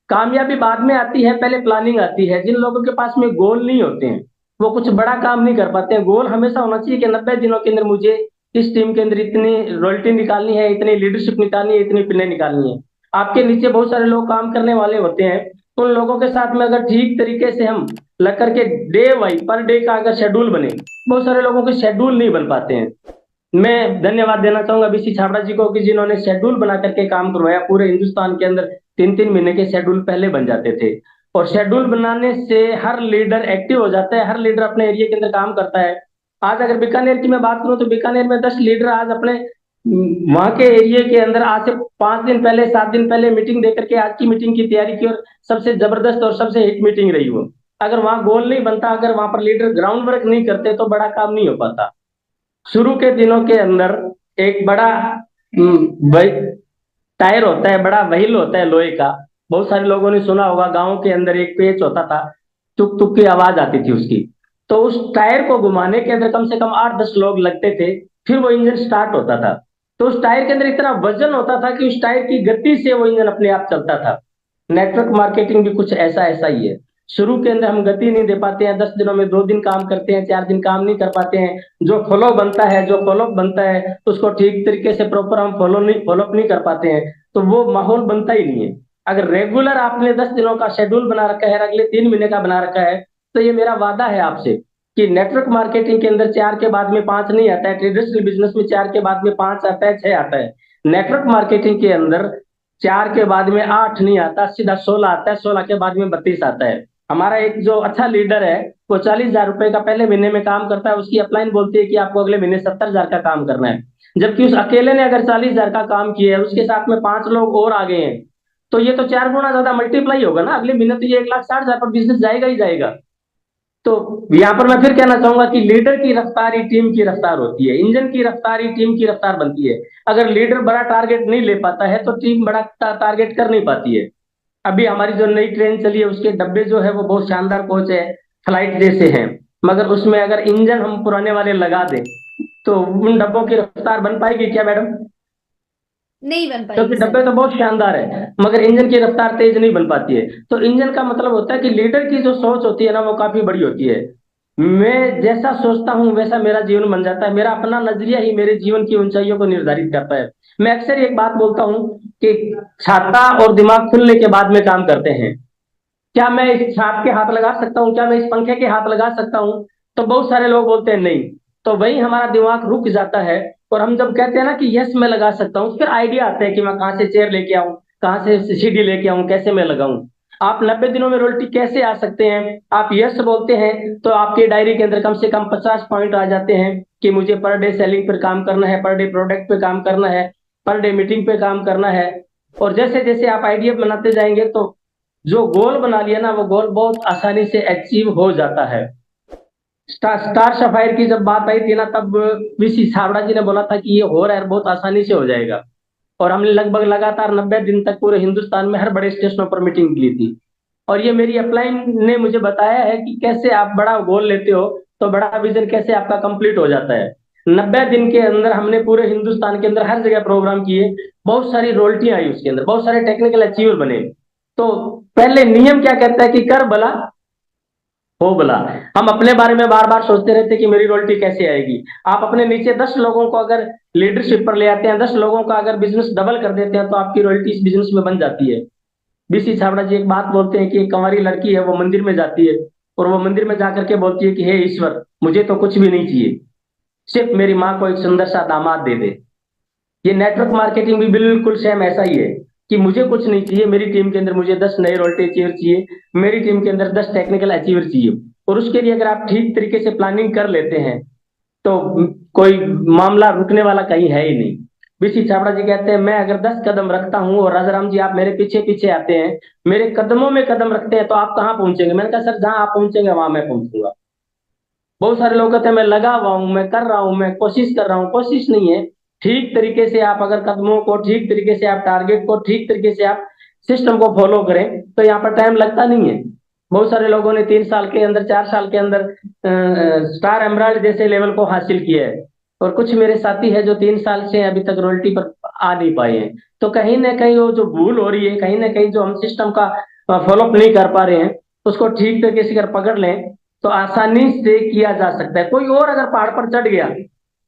कामयाबी बाद में आती है, पहले प्लानिंग आती है। जिन लोगों के पास में गोल नहीं होते हैं वो कुछ बड़ा काम नहीं कर पाते हैं। गोल हमेशा होना चाहिए कि 90 दिनों के अंदर मुझे इस टीम के अंदर इतनी रॉयल्टी निकालनी है, इतनी लीडरशिप निकालनी है, इतनी प्ले निकालनी है। आपके नीचे बहुत सारे लोग काम करने वाले होते हैं। उन लोगों के साथ में अगर ठीक तरीके से हम लग करके डे वाइज पर डे का अगर शेड्यूल बने, बहुत सारे लोगों के शेड्यूल नहीं बन पाते हैं। मैं धन्यवाद देना चाहूंगा बीसी छाबड़ा जी को कि जिन्होंने शेड्यूल बना करके काम करवाया। पूरे हिंदुस्तान के अंदर 3 3 महीने के शेड्यूल पहले बन जाते थे। और शेड्यूल बनाने से हर लीडर एक्टिव हो जाता है, हर लीडर अपने एरिया के अंदर काम करता है। आज अगर बीकानेर की मैं बात करूं तो बीकानेर में 10 लीडर आज अपने वहां के एरिया के अंदर आज से 5 दिन पहले 7 दिन पहले मीटिंग देकर के आज की मीटिंग की तैयारी की, और सबसे जबरदस्त और सबसे हिट मीटिंग रही वो। अगर वहां गोल नहीं बनता, अगर वहां पर लीडर ग्राउंड वर्क नहीं करते तो बड़ा काम नहीं हो पाता। शुरू के दिनों के अंदर एक बड़ा टायर होता है, बड़ा व्हील होता है लोहे का। बहुत सारे लोगों ने सुना होगा, गांव के अंदर एक पेच होता था, टुक टुक की आवाज आती थी उसकी। तो उस टायर को घुमाने के अंदर कम से कम 8 10 लोग लगते थे, फिर वो इंजन स्टार्ट होता था। तो उस टायर के अंदर इतना वजन होता था कि उस टायर की गति से वो इंजन अपने आप चलता था। नेटवर्क मार्केटिंग भी कुछ ऐसा ऐसा ही है। शुरू के अंदर हम गति नहीं दे पाते हैं, 10 दिनों में 2 दिन काम करते हैं, 4 दिन काम नहीं कर पाते हैं। जो फॉलो बनता है, जो फॉलोअप बनता है उसको ठीक तरीके से प्रॉपर हम फॉलोअप नहीं कर पाते हैं, तो वो माहौल बनता ही नहीं है। अगर रेगुलर आपने 10 दिनों का शेड्यूल बना रखा है, अगले 3 महीने का बना रखा है, तो ये मेरा वादा है आपसे कि नेटवर्क मार्केटिंग के अंदर 4 के बाद में 5 नहीं आता है, ट्रेडिशनल बिजनेस में 4 के बाद में 5 आता है, 6 आता है। नेटवर्क मार्केटिंग के अंदर 4 के बाद में 8 नहीं आता, सीधा 16 आता है, 16 के बाद में 32 आता है। हमारा एक जो अच्छा लीडर है वो 40,000 रुपए का पहले महीने में काम करता है, उसकी अपलाइन बोलती है कि आपको अगले महीने 70,000 का काम करना है। जबकि उस अकेले ने अगर 40,000 का काम किया है, उसके साथ में 5 लोग और आ गए हैं, तो ये तो 4 गुना ज्यादा मल्टीप्लाई होगा ना। अगले महीने तो ये 1,60,000 पर बिजनेस जाएगा ही जाएगा। तो यहाँ पर मैं फिर कहना चाहूंगा कि लीडर की रफ्तार ही टीम की रफ्तार होती है, इंजन की रफ्तार ही टीम की रफ्तार बनती है। अगर लीडर बड़ा टारगेट नहीं ले पाता है तो टीम बड़ा टारगेट कर नहीं पाती है। अभी हमारी जो नई ट्रेन चली है उसके डब्बे जो है वो बहुत शानदार कोच है, फ्लाइट जैसे हैं, मगर उसमें अगर इंजन हम पुराने वाले लगा दें तो उन डब्बों की रफ्तार बन पाएगी क्या मैडम? नहीं बन क्योंकि पाएगी सर। डब्बे तो बहुत शानदार है मगर इंजन की रफ्तार तेज नहीं बन पाती है। तो इंजन का मतलब होता है कि लीडर की जो सोच होती है ना वो काफी बड़ी होती है। मैं जैसा सोचता हूँ वैसा मेरा जीवन बन जाता है। मेरा अपना नजरिया ही मेरे जीवन की ऊंचाइयों को निर्धारित करता है। मैं अक्सर एक बात बोलता हूँ कि छाता और दिमाग खुलने के बाद में काम करते हैं। क्या मैं इस छाप के हाथ लगा सकता हूँ, क्या मैं इस पंखे के हाथ लगा सकता हूँ? तो बहुत सारे लोग बोलते हैं नहीं। तो वही हमारा दिमाग रुक जाता है। और हम जब कहते हैं ना कि यस मैं लगा सकता हूँ, फिर आइडिया आता है कि मैं कहाँ से चेयर लेके आऊँ, कहाँ से सीढ़ी लेके आऊँ, कैसे मैं लगाऊं। आप 90 दिनों में रोल्टी कैसे आ सकते हैं? आप यस बोलते हैं तो आपकी डायरी के अंदर कम से कम 50 पॉइंट आ जाते हैं कि मुझे पर डे सेलिंग पर काम करना है, पर डे प्रोडक्ट पे काम करना है, पर डे मीटिंग पे काम करना है। और जैसे जैसे आप आइडिया बनाते जाएंगे तो जो गोल बना लिया ना, वो गोल बहुत आसानी से अचीव हो जाता है। स्टार सफायर की जब बात आई थी ना, तब वीसी छाबड़ा जी ने बोला था कि ये हो रहा है, बहुत आसानी से हो जाएगा। और हमने लगभग लगातार 90 दिन तक पूरे हिंदुस्तान में हर बड़े स्टेशनों पर मीटिंग ली थी। और ये मेरी अपलाइन ने मुझे बताया है कि कैसे आप बड़ा गोल लेते हो तो बड़ा विजन कैसे आपका कंप्लीट हो जाता है। 90 दिन के अंदर हमने पूरे हिंदुस्तान के अंदर हर जगह प्रोग्राम किए, बहुत सारी रोल्टियां आई उसके अंदर, बहुत सारे टेक्निकल अचीवर बने। तो पहले नियम क्या कहता है कि कर भला हो भला। हम अपने बारे में बार बार सोचते रहते कि मेरी रॉयल्टी कैसे आएगी। आप अपने नीचे 10 लोगों को अगर लीडरशिप पर ले आते हैं, 10 लोगों का अगर बिजनेस डबल कर देते हैं, तो आपकी रॉयल्टी इस बिजनेस में बन जाती है। बीसी छाबड़ा जी एक बात बोलते हैं कि एक कंवारी लड़की है, वो मंदिर में जाती है और वो मंदिर में जाकर के बोलती है कि हे ईश्वर, मुझे तो कुछ भी नहीं चाहिए, सिर्फ मेरी माँ को एक सुंदर सा दामाद दे दे। ये नेटवर्क मार्केटिंग भी बिल्कुल सेम ऐसा ही है कि मुझे कुछ नहीं चाहिए, मेरी टीम के अंदर मुझे 10 नए रोल्टे अचीवर चाहिए, मेरी टीम के अंदर 10 टेक्निकल अचीवर चाहिए। और उसके लिए अगर आप ठीक तरीके से प्लानिंग कर लेते हैं तो कोई मामला रुकने वाला कहीं है ही नहीं। बीसी छाबड़ा जी कहते हैं मैं अगर 10 कदम रखता हूं और राजाराम जी आप मेरे पीछे पीछे आते हैं, मेरे कदमों में कदम रखते हैं, तो आप कहाँ पहुंचेंगे? मैंने कहा सर जहां आप पहुंचेंगे वहां मैं पहुंचूंगा। बहुत सारे लोग कहते हैं मैं लगा हुआ हूं, मैं कर रहा हूं, मैं कोशिश कर रहा हूं। कोशिश नहीं है, ठीक तरीके से आप अगर कदमों को ठीक तरीके से, आप टारगेट को ठीक तरीके से, आप सिस्टम को फॉलो करें तो यहाँ पर टाइम लगता नहीं है। बहुत सारे लोगों ने 3 साल के अंदर, 4 साल के अंदर स्टार एमराल्ड जैसे लेवल को हासिल किया है। और कुछ मेरे साथी है जो 3 साल से अभी तक रॉयल्टी पर आ नहीं पाए हैं। तो कहीं ना कहीं वो जो भूल हो रही है, कहीं ना कहीं जो हम सिस्टम का फॉलोअप नहीं कर पा रहे हैं, उसको ठीक तरीके से अगर पकड़ लें तो आसानी से किया जा सकता है। कोई और अगर पहाड़ पर चढ़ गया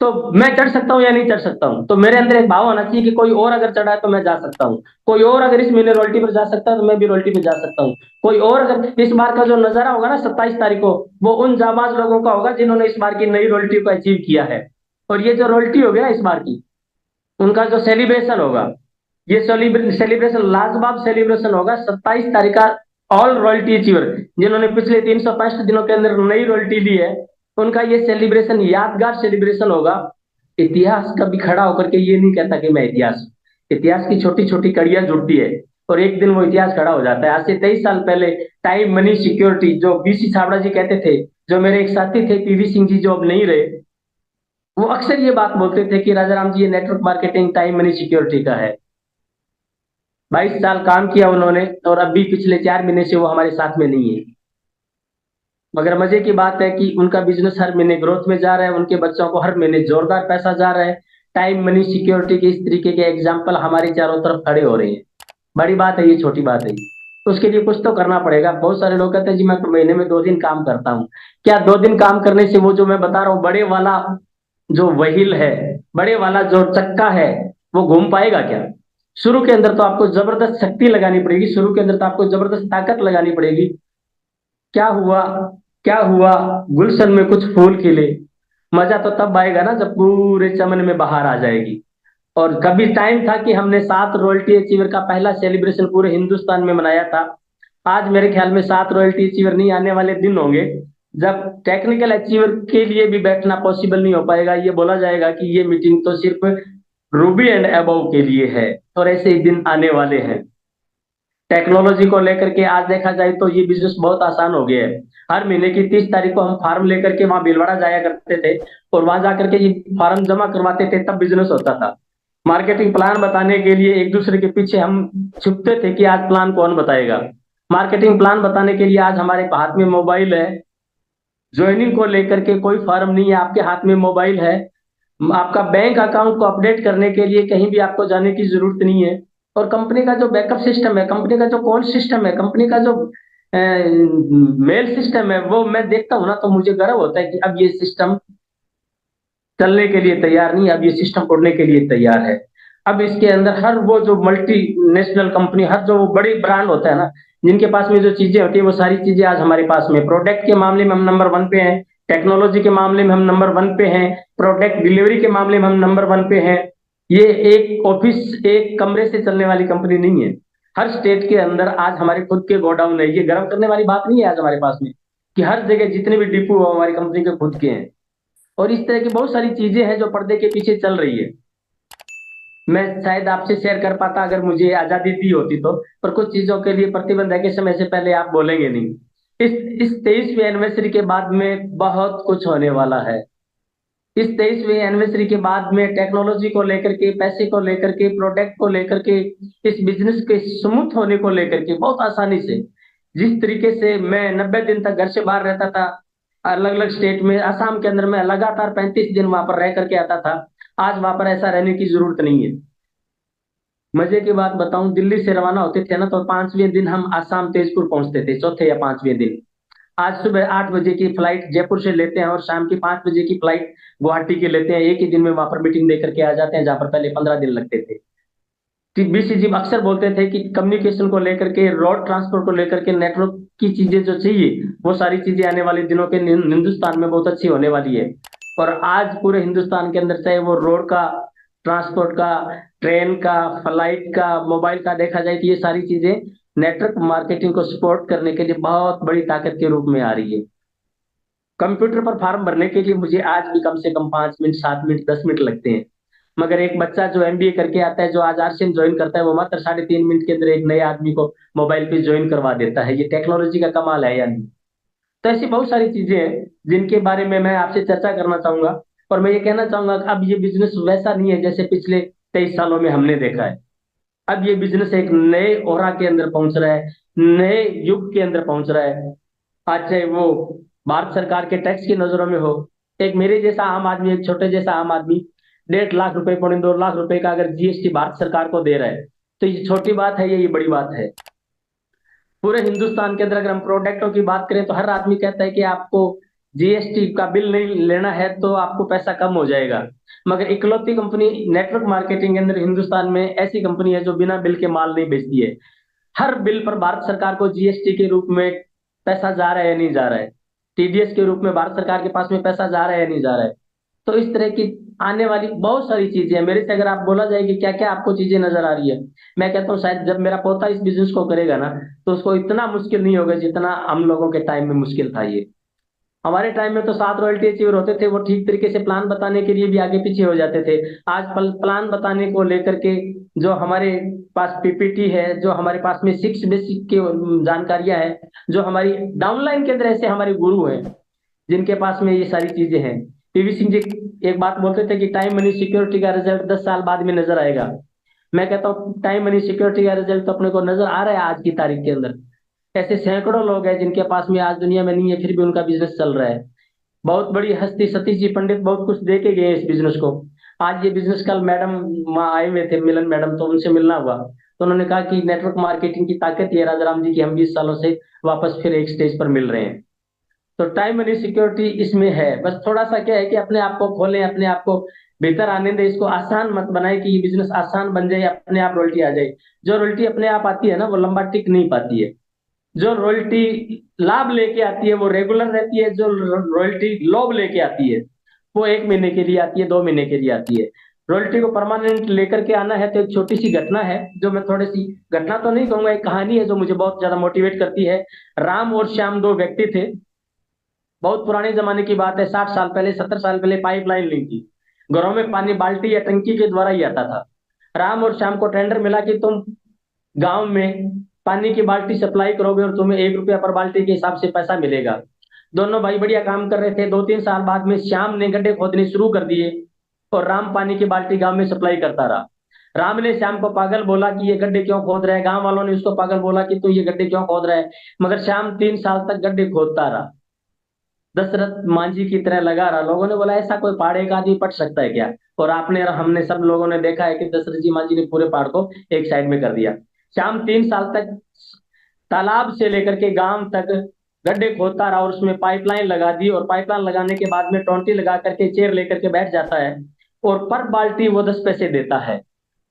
तो मैं चढ़ सकता हूँ या नहीं चढ़ सकता हूँ? तो मेरे अंदर एक भाव होना चाहिए कि कोई और अगर चढ़ा है तो मैं जा सकता हूँ। कोई और अगर इस महीने रॉयल्टी पर जा सकता है तो मैं भी रॉयल्टी पर जा सकता हूँ। कोई और अगर इस बार का जो नजारा होगा ना 27 तारीख को, वो उन जाबाज लोगों का होगा जिन्होंने इस बार की नई रॉयल्टी को अचीव किया है। और ये जो रॉयल्टी होगी ना इस बार की, उनका जो सेलिब्रेशन होगा, ये सेलिब्रेशन लाजवाब सेलिब्रेशन होगा 27 तारीख का। ऑल रॉयल्टी अचीवर जिन्होंने पिछले 365 दिनों के अंदर नई रॉयल्टी ली है, उनका ये सेलिब्रेशन यादगार सेलिब्रेशन होगा। इतिहास कभी खड़ा होकर के ये नहीं कहता कि मैं इतिहास, इतिहास की छोटी छोटी कड़ियां जुड़ती है और एक दिन वो इतिहास खड़ा हो जाता है। आज से 23 साल पहले टाइम मनी सिक्योरिटी, जो बीसी छाबड़ा जी कहते थे, जो मेरे एक साथी थे पीवी सिंह जी जो अब नहीं रहे, वो अक्सर ये बात बोलते थे कि राजा राम जी ये network marketing time money security का है। 22 साल काम किया उन्होंने और अभी पिछले 4 महीने से वो हमारे साथ में नहीं है। मगर मजे की बात है कि उनका बिजनेस हर महीने ग्रोथ में जा रहा है, उनके बच्चों को हर महीने जोरदार पैसा जा रहा है। टाइम मनी सिक्योरिटी के इस तरीके के एग्जाम्पल हमारे चारों तरफ खड़े हो रहे हैं। बड़ी बात है ये, छोटी बात है ये। तो उसके लिए कुछ तो करना पड़ेगा। बहुत सारे लोग कहते हैं जी मैं तो महीने में 2 दिन काम करता हूँ। क्या 2 दिन काम करने से वो जो मैं बता रहा हूँ बड़े वाला जो व्हील है, बड़े वाला जो चक्का है, वो घूम पाएगा क्या? शुरू के अंदर तो आपको जबरदस्त शक्ति लगानी पड़ेगी, शुरू के अंदर तो आपको जबरदस्त ताकत लगानी पड़ेगी। क्या हुआ, क्या हुआ, गुलशन में कुछ फूल खिले, मजा तो तब आएगा ना जब पूरे चमन में बाहर आ जाएगी। और कभी टाइम था कि हमने 7 रॉयल्टी अचीवर का पहला सेलिब्रेशन पूरे हिंदुस्तान में मनाया था। आज मेरे ख्याल में 7 रॉयल्टी अचीवर नहीं, आने वाले दिन होंगे जब टेक्निकल अचीवर के लिए भी बैठना पॉसिबल नहीं हो पाएगा। ये बोला जाएगा कि ये मीटिंग तो सिर्फ रूबी एंड अबव के लिए है। और ऐसे ही दिन आने वाले हैं। टेक्नोलॉजी को लेकर के आज देखा जाए तो ये बिजनेस बहुत आसान हो गया है। हर महीने की 30 तारीख को हम फार्म लेकर के वहां भीलवाड़ा जाया करते थे और वहां जाकर के ये फार्म जमा करवाते थे, तब बिजनेस होता था। मार्केटिंग प्लान बताने के लिए एक दूसरे के पीछे हम छुपते थे कि आज प्लान कौन बताएगा। मार्केटिंग प्लान बताने के लिए आज हमारे हाथ में मोबाइल है। ज्वाइनिंग को लेकर के कोई फॉर्म नहीं है, आपके हाथ में मोबाइल है। आपका बैंक अकाउंट को अपडेट करने के लिए कहीं भी आपको जाने की जरूरत नहीं है। और कंपनी का जो बैकअप सिस्टम है, कंपनी का जो कॉल सिस्टम है, कंपनी का जो मेल सिस्टम है, वो मैं देखता हूँ ना तो मुझे गर्व होता है कि अब ये सिस्टम चलने के लिए तैयार नहीं, अब ये सिस्टम उड़ने के लिए तैयार है। अब इसके अंदर हर वो जो मल्टी नेशनल कंपनी, हर जो वो बड़ी ब्रांड होता है ना, जिनके पास में जो चीजें होती है वो सारी चीजें आज हमारे पास में। प्रोडक्ट के मामले में हम नंबर 1 पे हैं, टेक्नोलॉजी के मामले में हम नंबर 1 पे हैं, प्रोडक्ट डिलीवरी के मामले में हम नंबर 1 पे हैं। ये एक ऑफिस एक कमरे से चलने वाली कंपनी नहीं है। हर स्टेट के अंदर आज हमारे खुद के गोडाउन है। ये गर्व करने वाली बात नहीं है आज हमारे पास में कि हर जगह जितने भी डिपो हो हमारी कंपनी के खुद के हैं। और इस तरह की बहुत सारी चीजें हैं जो पर्दे के पीछे चल रही है। मैं शायद आपसे शेयर कर पाता अगर मुझे आजादी दी होती तो, पर कुछ चीजों के लिए प्रतिबंध है कि समय से पहले आप बोलेंगे नहीं। इस 23वीं एनिवर्सरी के बाद में बहुत कुछ होने वाला है। इस 23वीं एनिवर्सरी के बाद में टेक्नोलॉजी को लेकर के, पैसे को लेकर के, प्रोडक्ट को लेकर के, इस बिजनेस के स्मूथ होने को लेकर के बहुत आसानी से, जिस तरीके से मैं 90 दिन तक घर से बाहर रहता था अलग अलग स्टेट में, असम के अंदर मैं लगातार 35 दिन वहां पर रह करके आता था, आज वहां पर ऐसा रहने की जरूरत नहीं है। मजे की बात बताऊं, दिल्ली से रवाना होते थे ना तो 5वें दिन हम आसाम तेजपुर पहुंचते थे, चौथे या 5वें दिन। आज सुबह 8 बजे की फ्लाइट जयपुर से लेते हैं और शाम की 5 बजे की फ्लाइट गुवाहाटी की लेते हैं। एक ही दिन में वहां पर मीटिंग दे करके आ जाते हैं, जहां पर पहले 15 दिन लगते थे। बीसीजी अक्सर बोलते थे कि कम्युनिकेशन को लेकर के, रोड ट्रांसपोर्ट को लेकर के, नेटवर्क की चीजें जो चाहिए वो सारी चीजें आने वाले दिनों के हिंदुस्तान में बहुत अच्छी होने वाली है। और आज पूरे हिंदुस्तान के अंदर चाहे वो रोड का, ट्रांसपोर्ट का, ट्रेन का, फ्लाइट का, मोबाइल का देखा जाए तो ये सारी चीजें नेटवर्क मार्केटिंग को सपोर्ट करने के लिए बहुत बड़ी ताकत के रूप में आ रही है। कंप्यूटर पर फॉर्म भरने के लिए मुझे आज भी कम से कम 5 मिनट, 7 मिनट, 10 मिनट लगते हैं। मगर एक बच्चा जो एमबीए करके आता है, जो आज आरसीएम ज्वाइन करता है, वो मात्र 3.5 मिनट के अंदर एक नए आदमी को मोबाइल पे ज्वाइन करवा देता है। ये टेक्नोलॉजी का कमाल है या नहीं? तो ऐसी बहुत सारी चीजें हैं जिनके बारे में मैं आपसे चर्चा करना चाहूंगा। और मैं ये कहना चाहूंगा कि अब ये बिजनेस वैसा नहीं है जैसे पिछले 23 सालों में हमने देखा है। अब ये बिजनेस एक नए ओरा के अंदर पहुंच रहा है, नए युग के अंदर पहुंच रहा है। आज चाहे वो भारत सरकार के टैक्स की नजरों में हो, एक मेरे जैसा आम आदमी, एक छोटे जैसा आम आदमी 1.5 लाख रुपए, 2.25 लाख रुपए का अगर जीएसटी भारत सरकार को दे रहा है तो ये छोटी बात है, ये बड़ी बात है। पूरे हिंदुस्तान के अंदर अगर हम प्रोडक्टों की बात करें तो हर आदमी कहता है कि आपको जीएसटी का बिल नहीं लेना है तो आपको पैसा कम हो जाएगा। मगर इकलौती कंपनी नेटवर्क मार्केटिंग के अंदर हिंदुस्तान में ऐसी कंपनी है जो बिना बिल के माल नहीं बेचती है। हर बिल पर भारत सरकार को जीएसटी के रूप में पैसा जा रहा है या नहीं जा रहा है, टीडीएस के रूप में भारत सरकार के पास में पैसा जा रहा है या नहीं जा रहा है। तो इस तरह की आने वाली बहुत सारी चीजें हैं। मेरे से अगर आप बोला जाए कि क्या क्या आपको चीजें नजर आ रही है, मैं कहता हूँ शायद जब मेरा पोता इस बिजनेस को करेगा ना तो उसको इतना मुश्किल नहीं होगा जितना हम लोगों के टाइम में मुश्किल था। ये हमारे टाइम में तो 7 रॉयल्टी अचीवर होते थे, वो ठीक तरीके से प्लान बताने के लिए भी आगे पीछे हो जाते थे। आज प्लान बताने को लेकर के जो हमारे पास पीपीटी है, जो हमारे पास में 6 बेसिक की जानकारियां है, जो हमारी डाउनलाइन के अंदर ऐसे हमारे गुरु हैं जिनके पास में ये सारी चीजें हैं। पीवी सिंह जी एक बात बोलते थे कि टाइम मनी सिक्योरिटी का रिजल्ट 10 साल बाद में नजर आएगा। मैं कहता हूँ टाइम मनी सिक्योरिटी का रिजल्ट तो अपने को नजर आ रहा है आज की तारीख के अंदर। ऐसे सैकड़ों लोग हैं जिनके पास में आज दुनिया में नहीं है, फिर भी उनका बिजनेस चल रहा है। बहुत बड़ी हस्ती सतीश जी पंडित बहुत कुछ दे के गए इस बिजनेस को। आज ये बिजनेस, कल मैडम वहाँ आए हुए थे, मिलन मैडम, तो उनसे मिलना हुआ तो उन्होंने कहा कि नेटवर्क मार्केटिंग की ताकत ये राजाराम जी की हम 20 सालों से वापस फिर एक स्टेज पर मिल रहे हैं। तो टाइम मनी सिक्योरिटी इसमें है। बस थोड़ा सा क्या है कि अपने आप को खोलें, अपने आप को भीतर आने दें, इसको आसान मत बनाए कि ये बिजनेस आसान बन जाए, अपने आप रॉयल्टी आ जाए। जो रॉयल्टी अपने आप आती है ना वो लंबा टिक नहीं पाती है। जो रॉयल्टी लाभ लेके आती है वो रेगुलर रहती है। जो रॉयल्टी लोभ लेके आती है वो 1 महीने के लिए आती है, 2 महीने के लिए आती है। रॉयल्टी को परमानेंट लेकर के आना है तो एक छोटी सी घटना है, जो मैं थोड़ी सी घटना तो नहीं कहूंगा, एक कहानी है जो मुझे बहुत ज्यादा मोटिवेट करती है। राम और श्याम 2 व्यक्ति थे। बहुत पुराने जमाने की बात है, 60 साल पहले, 70 साल पहले पाइपलाइन ली थी। घरों में पानी बाल्टी या टंकी के द्वारा ही आता था। राम और श्याम को टेंडर मिला कि तुम गांव में पानी की बाल्टी सप्लाई करोगे और तुम्हें 1 रुपया पर बाल्टी के हिसाब से पैसा मिलेगा। दोनों भाई बढ़िया काम कर रहे थे। 2-3 साल बाद में श्याम ने गड्ढे खोदने शुरू कर दिए और राम पानी की बाल्टी गांव में सप्लाई करता रहा। राम ने श्याम को पागल बोला कि ये गड्ढे क्यों खोद रहा है। गांव वालों ने उसको पागल बोला कि तू ये गड्ढे क्यों खोद रहा है। मगर श्याम 3 साल तक गड्ढे खोदता रहा, दशरथ मांझी की तरह लगा रहा। लोगों ने बोला ऐसा कोई पहाड़ एक आदमी पट सकता है क्या? और आपने और हमने सब लोगों ने देखा है कि दशरथ जी मांझी ने पूरे पहाड़ को एक साइड में कर दिया। श्याम 3 साल तक तालाब से लेकर के गांव तक गड्ढे खोदता रहा और उसमें पाइपलाइन लगा दी। और पाइपलाइन लगाने के बाद में टोंटी लगा करके चेयर लेकर के बैठ जाता है और पर बाल्टी वो 10 पैसे देता है।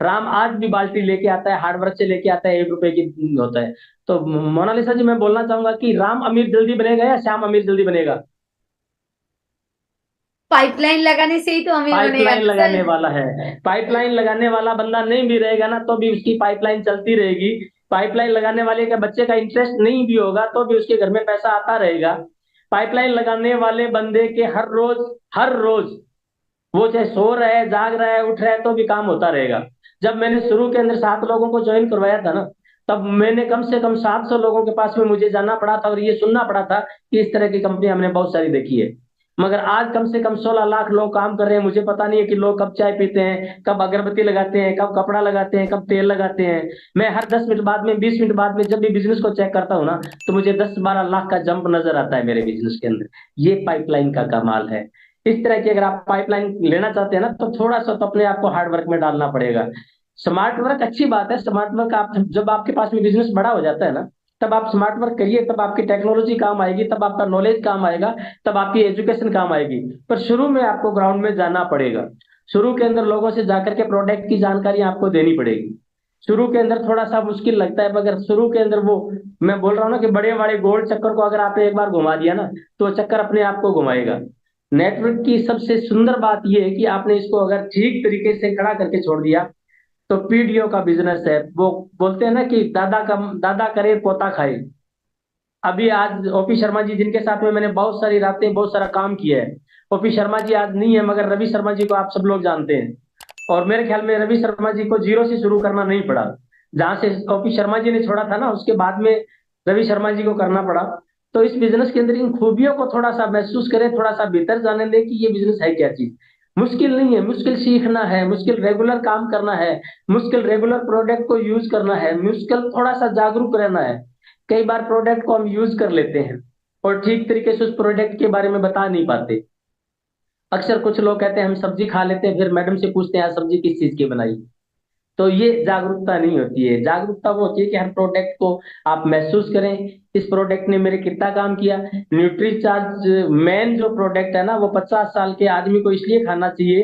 राम आज भी बाल्टी लेके आता है, हार्डवर्क से लेके आता है, 1 रुपए की होता है। तो मोनालिसा जी, मैं बोलना चाहूंगा कि राम अमीर जल्दी बनेगा या श्याम अमीर जल्दी बनेगा? पाइपलाइन लगाने से ही तो अमीर बनेगा पाइपलाइन ना लगाने सर। वाला है। पाइपलाइन लगाने वाला बंदा नहीं भी रहेगा ना, तो भी उसकी पाइपलाइन चलती रहेगी। पाइपलाइन लगाने वाले के बच्चे का इंटरेस्ट नहीं भी होगा तो भी उसके घर में पैसा आता रहेगा। पाइपलाइन लगाने वाले बंदे के हर रोज वो चाहे सो रहा है, जाग रहा है, उठ रहा है, तो भी काम होता रहेगा। जब मैंने शुरू के अंदर 7 लोगों को ज्वाइन करवाया था ना, तब मैंने कम से कम 700 लोगों के पास में मुझे जाना पड़ा था और ये सुनना पड़ा था कि इस तरह की कंपनी हमने बहुत सारी देखी है। मगर आज कम से कम 16 लाख लोग काम कर रहे हैं। मुझे पता नहीं है कि लोग कब चाय पीते हैं, कब अगरबत्ती लगाते हैं, कब कपड़ा लगाते हैं, कब तेल लगाते हैं। मैं हर 10 मिनट बाद में, 20 मिनट बाद में जब भी बिजनेस को चेक करता हूँ ना, तो मुझे 10-12 लाख का जंप नजर आता है मेरे बिजनेस के अंदर। ये पाइपलाइन का कमाल है। इस तरह की अगर आप पाइपलाइन लेना चाहते हैं ना, तो थोड़ा सा तो अपने आप को हार्ड वर्क में डालना पड़ेगा। स्मार्ट वर्क अच्छी बात है। स्मार्ट वर्क आप जब आपके पास में बिजनेस बड़ा हो जाता है ना, तब आप स्मार्ट वर्क करिए, तब आपकी टेक्नोलॉजी काम आएगी, तब आपका नॉलेज काम आएगा, तब आपकी एजुकेशन काम आएगी। पर शुरू में आपको ग्राउंड में जाना पड़ेगा। शुरू के अंदर लोगों से जाकर के प्रोडक्ट की जानकारी आपको देनी पड़ेगी। शुरू के अंदर थोड़ा सा मुश्किल लगता है, मगर शुरू के अंदर वो, मैं बोल रहा हूँ ना कि बड़े बड़े गोल चक्कर को अगर आपने एक बार घुमा दिया ना, तो वो चक्कर अपने आप को घुमाएगा। नेटवर्क की सबसे सुंदर बात यह है कि आपने इसको अगर ठीक तरीके से खड़ा करके छोड़ दिया, तो पीढ़ियों का बिजनेस है। वो बोलते हैं ना कि दादा करे पोता खाए। अभी आज ओपी शर्मा जी, जिनके साथ में मैंने बहुत सारी रातें, बहुत सारा काम किया है, ओपी शर्मा जी आज नहीं है, मगर रवि शर्मा जी को आप सब लोग जानते हैं। और मेरे ख्याल में रवि शर्मा जी को जीरो से शुरू करना नहीं पड़ा। जहां से ओपी शर्मा जी ने छोड़ा था ना, उसके बाद में रवि शर्मा जी को करना पड़ा। तो इस बिजनेस के अंदर इन खूबियों को थोड़ा सा महसूस करें, थोड़ा सा भीतर जाने दें कि ये बिजनेस है क्या चीज। मुश्किल नहीं है, मुश्किल सीखना है, मुश्किल रेगुलर काम करना है, मुश्किल रेगुलर प्रोडक्ट को यूज करना है, मुश्किल थोड़ा सा जागरूक रहना है। कई बार प्रोडक्ट को हम यूज कर लेते हैं और ठीक तरीके से उस प्रोडक्ट के बारे में बता नहीं पाते। अक्सर कुछ लोग कहते हैं हम सब्जी खा लेते हैं, फिर मैडम से पूछते हैं आज सब्जी किस चीज की बनाई। तो ये जागरूकता नहीं होती है। जागरूकता वो होती है कि हर प्रोडक्ट को आप महसूस करें, इस प्रोडक्ट ने मेरे कितना काम किया। न्यूट्री चार्ज मेन जो प्रोडक्ट है ना, वो 50 साल के आदमी को इसलिए खाना चाहिए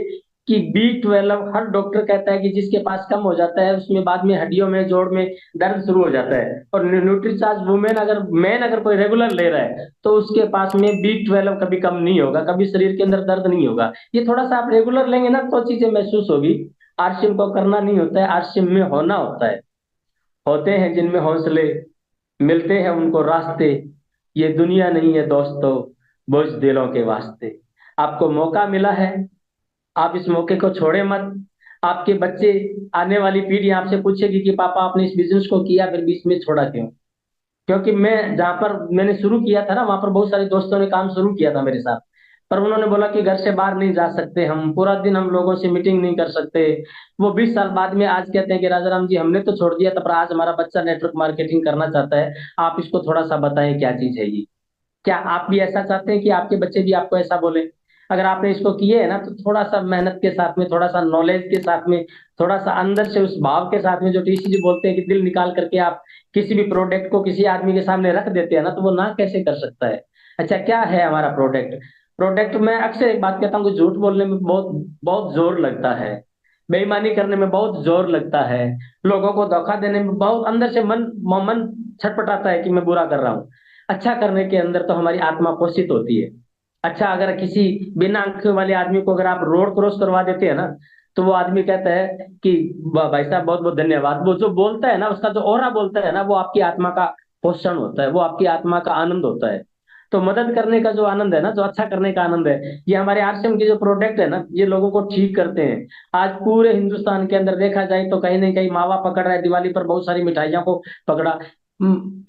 कि B12 हर डॉक्टर कहता है कि जिसके पास कम हो जाता है उसमें बाद में हड्डियों में, जोड़ में दर्द शुरू हो जाता है। और न्यूट्री चार्ज वुमेन अगर मैन अगर कोई रेगुलर ले रहा है, तो उसके पास में B12 कभी कम नहीं होगा, कभी शरीर के अंदर दर्द नहीं होगा। ये थोड़ा सा आप रेगुलर लेंगे ना, तो चीजें महसूस होगी। आरसीएम को करना नहीं होता है, आरसीएम में होना होता है। होते हैं जिनमें हौसले, मिलते हैं उनको रास्ते। ये दुनिया नहीं है दोस्तों, बोझ दिलों के वास्ते। आपको मौका मिला है, आप इस मौके को छोड़े मत। आपके बच्चे, आने वाली पीढ़ी आपसे पूछेगी कि पापा आपने इस बिजनेस को किया, फिर बीच में छोड़ा क्यों? क्योंकि मैं जहां पर मैंने शुरू किया था ना, वहां पर बहुत सारे दोस्तों ने काम शुरू किया था मेरे साथ, पर उन्होंने बोला कि घर से बाहर नहीं जा सकते, हम पूरा दिन हम लोगों से मीटिंग नहीं कर सकते। वो 20 साल बाद में आज कहते हैं कि राजाराम जी हमने तो छोड़ दिया था, पर आज हमारा बच्चा नेटवर्क मार्केटिंग करना चाहता है, आप इसको थोड़ा सा बताएं क्या चीज है ये। क्या आप भी ऐसा चाहते हैं कि आपके बच्चे भी आपको ऐसा बोले? अगर आपने इसको किए है ना, तो थोड़ा सा मेहनत के साथ में, थोड़ा सा नॉलेज के साथ में, थोड़ा सा अंदर से उस भाव के साथ में, जो टीसी जी बोलते हैं कि दिल निकाल करके आप किसी भी प्रोडक्ट को किसी आदमी के सामने रख देते हैं ना, तो वो ना कैसे कर सकता है? अच्छा, क्या है हमारा प्रोडक्ट? प्रोडक्ट में अक्सर एक बात कहता हूँ कि झूठ बोलने में बहुत बहुत जोर लगता है, बेईमानी करने में बहुत जोर लगता है, लोगों को धोखा देने में बहुत अंदर से मन मन छटपटाता है कि मैं बुरा कर रहा हूँ। अच्छा करने के अंदर तो हमारी आत्मा पोषित होती है। अच्छा, अगर किसी बिना आंख वाले आदमी को अगर आप रोड क्रॉस करवा देते हैं ना, तो वो आदमी कहता है कि भाई साहब बहुत बहुत धन्यवाद। वो जो बोलता है ना, उसका जो ऑरा बोलता है ना, वो आपकी आत्मा का पोषण होता है, वो आपकी आत्मा का आनंद होता है। तो मदद करने का जो आनंद है ना, जो अच्छा करने का आनंद है, ये हमारे आरसीएम के जो प्रोडक्ट है ना, ये लोगों को ठीक करते हैं। आज पूरे हिंदुस्तान के अंदर देखा जाए तो कहीं ना कहीं मावा पकड़ रहा है, दिवाली पर बहुत सारी मिठाइयों को पकड़ा।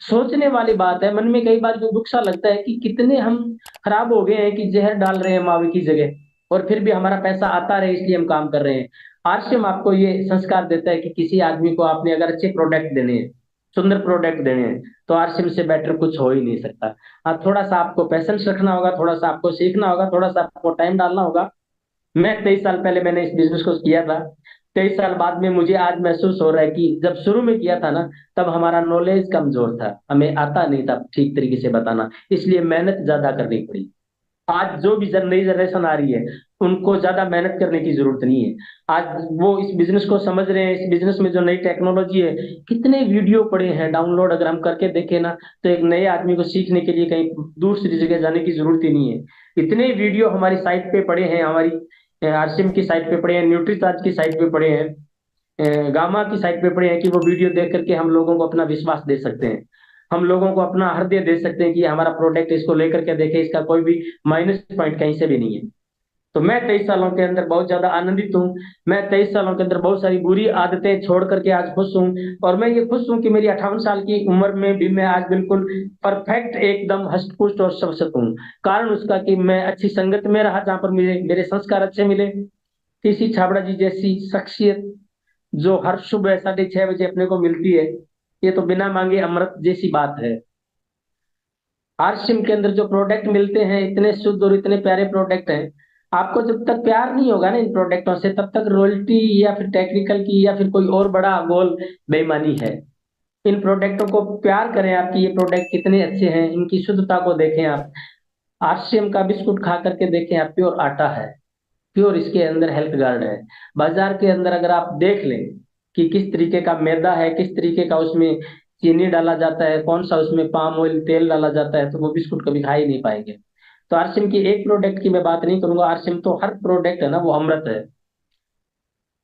सोचने वाली बात है, मन में कई बार जो दुख सा लगता है कि कितने हम खराब हो गए हैं कि जहर डाल रहे हैं मावे की जगह, और फिर भी हमारा पैसा आता रहे इसलिए हम काम कर रहे हैं। आरसीएम आपको ये संस्कार देता है कि किसी आदमी को आपने अगर अच्छे प्रोडक्ट देने हैं, सुंदर प्रोडक्ट देने हैं, तो आरसीएम से बेटर कुछ हो ही नहीं सकता। हाँ, थोड़ा सा आपको पैसेंस रखना होगा, थोड़ा सा आपको सीखना होगा, थोड़ा सा आपको टाइम डालना होगा। मैं 23 साल पहले मैंने इस बिजनेस को किया था। 23 साल बाद में मुझे आज महसूस हो रहा है कि जब शुरू में किया था ना, तब हमारा नॉलेज कमजोर था, हमें आता नहीं था ठीक तरीके से बताना, इसलिए मेहनत ज्यादा करनी पड़ी। आज जो भी नई जनरेशन आ रही है उनको ज्यादा मेहनत करने की जरूरत नहीं है। आज वो इस बिजनेस को समझ रहे हैं, इस बिजनेस में जो नई टेक्नोलॉजी है, कितने वीडियो पड़े हैं डाउनलोड, अगर हम करके देखें ना, तो एक नए आदमी को सीखने के लिए कहीं दूसरी जगह जाने की जरूरत ही नहीं है। इतने वीडियो हमारी साइट पे पड़े हैं, हमारी आरसीएम की साइट पे पड़े हैं, न्यूट्रीचार्ज की साइट पे पड़े हैं, गामा की साइट पे पड़े हैं, कि वो वीडियो देख करके हम लोगों को अपना विश्वास दे सकते हैं, हम लोगों को अपना हृदय दे सकते हैं कि हमारा प्रोडक्ट, इसको लेकर के देखें, इसका कोई भी माइनस पॉइंट कहीं से भी नहीं है। तो मैं 23 सालों के अंदर बहुत ज्यादा आनंदित हूँ। मैं 23 सालों के अंदर बहुत सारी बुरी आदतें छोड़ करके आज खुश हूँ। और मैं ये खुश हूँ कि मेरी 58 साल की उम्र में भी मैं आज बिल्कुल परफेक्ट, एकदम हष्ट पुष्ट और स्वस्थ हूँ। कारण उसका कि मैं अच्छी संगत में रहा, जहाँ पर मुझे मेरे संस्कार अच्छे मिले। टीसी छाबड़ा जी जैसी शख्सियत जो हर सुबह 6:30 बजे अपने को मिलती है, ये तो बिना मांगे अमृत जैसी बात है। आरसीएम के अंदर जो प्रोडक्ट मिलते हैं, इतने शुद्ध और इतने प्यारे प्रोडक्ट हैं। आपको जब तक प्यार नहीं होगा ना इन प्रोडक्टों से, तब तक रॉयल्टी या फिर टेक्निकल की या फिर कोई और बड़ा गोल बेईमानी है। इन प्रोडक्टों को प्यार करें, आपकी ये प्रोडक्ट कितने अच्छे हैं, इनकी शुद्धता को देखें आप। आरसीएम का बिस्कुट खा करके देखें आप, प्योर आटा है, प्योर इसके अंदर हेल्थ गार्ड है। बाजार के अंदर अगर आप देख लें कि किस तरीके का मैदा है, किस तरीके का उसमें चीनी डाला जाता है, कौन सा उसमें पाम ऑयल तेल डाला जाता है, तो वो बिस्कुट कभी खा ही नहीं पाएंगे। तो आरसीएम की एक प्रोडक्ट की मैं बात नहीं करूंगा, आरसीएम तो हर प्रोडक्ट है ना वो अमृत है।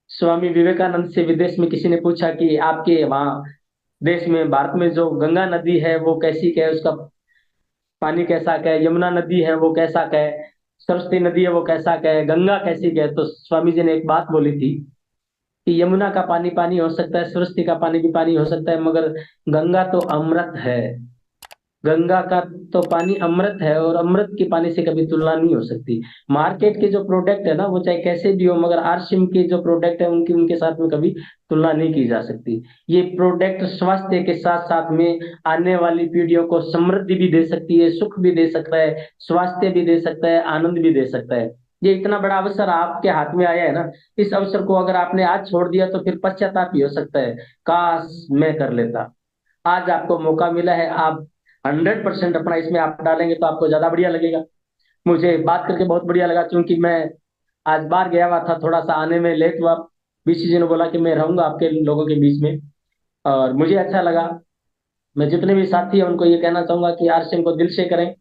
स्वामी विवेकानंद से विदेश में किसी ने पूछा कि आपके वहाँ देश में, भारत में जो गंगा नदी है वो कैसी क्या है, उसका पानी कैसा क्या है, यमुना नदी है वो कैसा क्या है, सरस्वती नदी है वो कैसा क्या है, गंगा कैसी क्या है। तो स्वामी जी ने एक बात बोली थी कि यमुना का पानी पानी हो सकता है, सरस्वती का पानी भी पानी हो सकता है, मगर गंगा तो अमृत है। गंगा का तो पानी अमृत है, और अमृत के पानी से कभी तुलना नहीं हो सकती। मार्केट के जो प्रोडक्ट है ना, वो चाहे कैसे भी हो, मगर आरसीएम के जो प्रोडक्ट है उनकी उनके साथ में कभी तुलना नहीं की जा सकती। ये प्रोडक्ट स्वास्थ्य के साथ साथ में आने वाली पीढ़ियों को समृद्धि भी दे सकती है, सुख भी दे सकता है, स्वास्थ्य भी दे सकता है, आनंद भी दे सकता है। ये इतना बड़ा अवसर आपके हाथ में आया है ना, इस अवसर को अगर आपने आज छोड़ दिया तो फिर पश्चाताप ही हो सकता है, काश मैं कर लेता। आज आपको मौका मिला है, आप 100% अपना इसमें आप डालेंगे तो आपको ज्यादा बढ़िया लगेगा। मुझे बात करके बहुत बढ़िया लगा, क्योंकि मैं आज बाहर गया हुआ था, थोड़ा सा आने में लेट हुआ। बीसी जी ने बोला कि मैं रहूंगा आपके लोगों के बीच में, और मुझे अच्छा लगा। मैं जितने भी साथी हैं उनको ये कहना चाहूंगा कि आरसीएम को दिल से करें।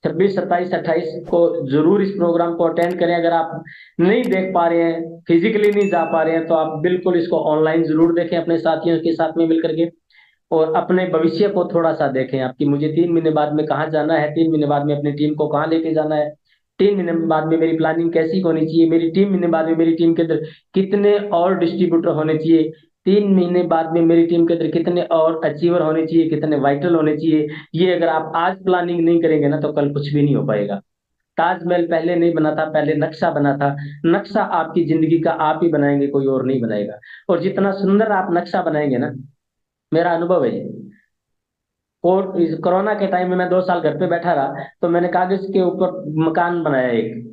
26, 27, 28 को जरूर इस प्रोग्राम को अटेंड करें। अगर आप नहीं देख पा रहे हैं, फिजिकली नहीं जा पा रहे हैं, तो आप बिल्कुल इसको ऑनलाइन जरूर देखें अपने साथियों के साथ में मिलकर के, और अपने भविष्य को थोड़ा सा देखें आपकी, मुझे 3 महीने बाद में कहाँ जाना है, 3 महीने बाद में अपनी टीम को कहाँ लेके जाना है, 3 महीने बाद में मेरी प्लानिंग कैसी होनी चाहिए, मेरी 3 महीने बाद में मेरी टीम के अंदर कितने और डिस्ट्रीब्यूटर होने चाहिए, 3 महीने बाद में मेरी टीम के अंदर कितने और अचीवर होने चाहिए, कितने वाइटल होने चाहिए। ये अगर आप आज प्लानिंग नहीं करेंगे ना, तो कल कुछ भी नहीं हो पाएगा। ताजमहल पहले नहीं बना था, पहले नक्शा बना था। नक्शा आपकी जिंदगी का आप ही बनाएंगे, कोई और नहीं बनाएगा। और जितना सुंदर आप नक्शा बनाएंगे ना, मेरा अनुभव है, कोरोना के टाइम में मैं 2 साल घर पे बैठा रहा, तो मैंने कागज के ऊपर मकान बनाया एक।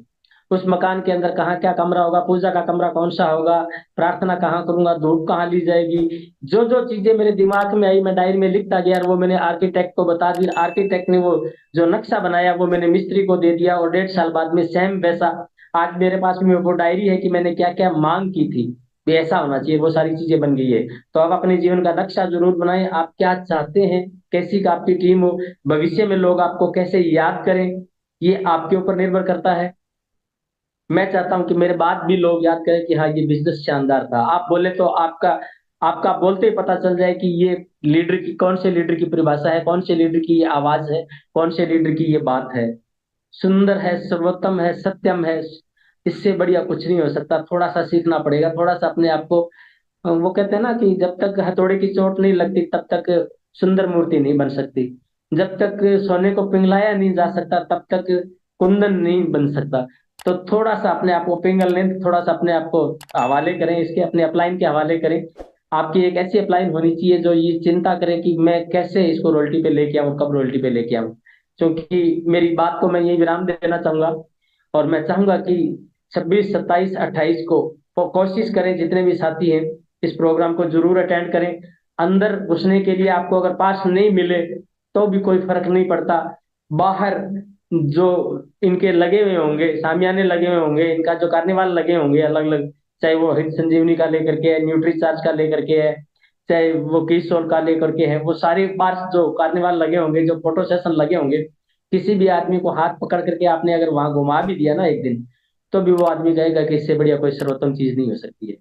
उस मकान के अंदर कहाँ क्या कमरा होगा, पूजा का कमरा कौन सा होगा, प्रार्थना कहाँ करूंगा, धूप कहाँ ली जाएगी, जो जो चीजें मेरे दिमाग में आई मैं डायरी में लिखता गया, और वो मैंने आर्किटेक्ट को बता दी। आर्किटेक्ट ने वो जो नक्शा बनाया वो मैंने मिस्त्री को दे दिया, और 1.5 साल बाद में सेम वैसा आज मेरे पास में वो डायरी है कि मैंने क्या क्या मांग की थी, भी ऐसा होना चाहिए, वो सारी चीजें बन गई है। तो आप अपने जीवन का नक्शा जरूर बनाएं, आप क्या चाहते हैं, कैसी का आपकी टीम हो, भविष्य में लोग आपको कैसे याद करें, ये आपके ऊपर निर्भर करता है। मैं चाहता हूं कि मेरे बाद भी लोग याद करें कि हाँ, ये बिजनेस शानदार था। आप बोले तो आपका आपका बोलते ही पता चल जाए कि ये लीडर की, कौन से लीडर की परिभाषा है, कौन से लीडर की ये आवाज है, कौन से लीडर की ये बात है। सुंदर है, सर्वोत्तम है, सत्यम है, इससे बढ़िया कुछ नहीं हो सकता। थोड़ा सा सीखना पड़ेगा, थोड़ा सा अपने आप को, वो कहते हैं ना कि जब तक हथौड़े की चोट नहीं लगती तब तक सुंदर मूर्ति नहीं बन सकती, जब तक सोने को पिघलाया नहीं जा सकता तब तक कुंदन नहीं बन सकता। तो थोड़ा सा अपने आप को पिघल लें, थोड़ा सा अपने आप को हवाले करें, इसके अपने अपलाइन के हवाले करें। आपकी एक ऐसी अपलाइन होनी चाहिए जो ये चिंता करे कि मैं कैसे इसको रोल्टी पे लेके आऊं, कब रोल्टी पे लेके आऊं। क्योंकि मेरी बात को मैं यही विराम देना चाहूंगा, और मैं चाहूंगा कि 26, 27, 28 को कोशिश करें, जितने भी साथी हैं इस प्रोग्राम को जरूर अटेंड करें। अंदर घुसने के लिए आपको अगर पास नहीं मिले तो भी कोई फर्क नहीं पड़ता, बाहर जो इनके लगे हुए होंगे, शामियाने लगे हुए होंगे, इनका जो कार्निवाल लगे होंगे अलग अलग, चाहे वो हरित संजीवनी का लेकर के है, न्यूट्री चार्ज का लेकर के है, चाहे वो किसोल का लेकर के है, वो सारे पार्क जो कार्निवाल लगे होंगे, जो फोटो सेशन लगे होंगे, किसी भी आदमी को हाथ पकड़ करके आपने अगर वहां घुमा भी दिया ना एक दिन, तो भी वो आदमी कहेगा कि इससे बढ़िया कोई सर्वोत्तम चीज नहीं हो सकती है।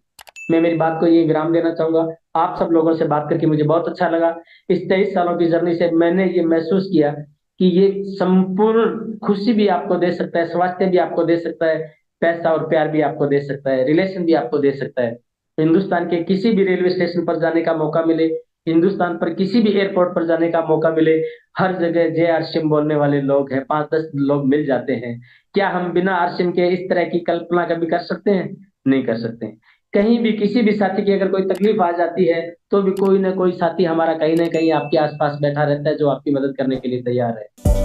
मैं मेरी बात को ये विराम देना चाहूंगा। आप सब लोगों से बात करके मुझे बहुत अच्छा लगा। इस 23 सालों की जर्नी से मैंने ये महसूस किया कि ये संपूर्ण खुशी भी आपको दे सकता है, स्वास्थ्य भी आपको दे सकता है, पैसा और प्यार भी आपको दे सकता है, रिलेशन भी आपको दे सकता है। हिंदुस्तान के किसी भी रेलवे स्टेशन पर जाने का मौका मिले, हिंदुस्तान पर किसी भी एयरपोर्ट पर जाने का मौका मिले, हर जगह जय आरसीएम बोलने वाले लोग हैं, 5-10 लोग मिल जाते हैं। क्या हम बिना आरसीएम के इस तरह की कल्पना कभी कर सकते हैं? नहीं कर सकते हैं। कहीं भी किसी भी साथी की अगर कोई तकलीफ आ जाती है, तो भी कोई ना कोई साथी हमारा कहीं ना कहीं आपके आसपास बैठा रहता है, जो आपकी मदद करने के लिए तैयार है।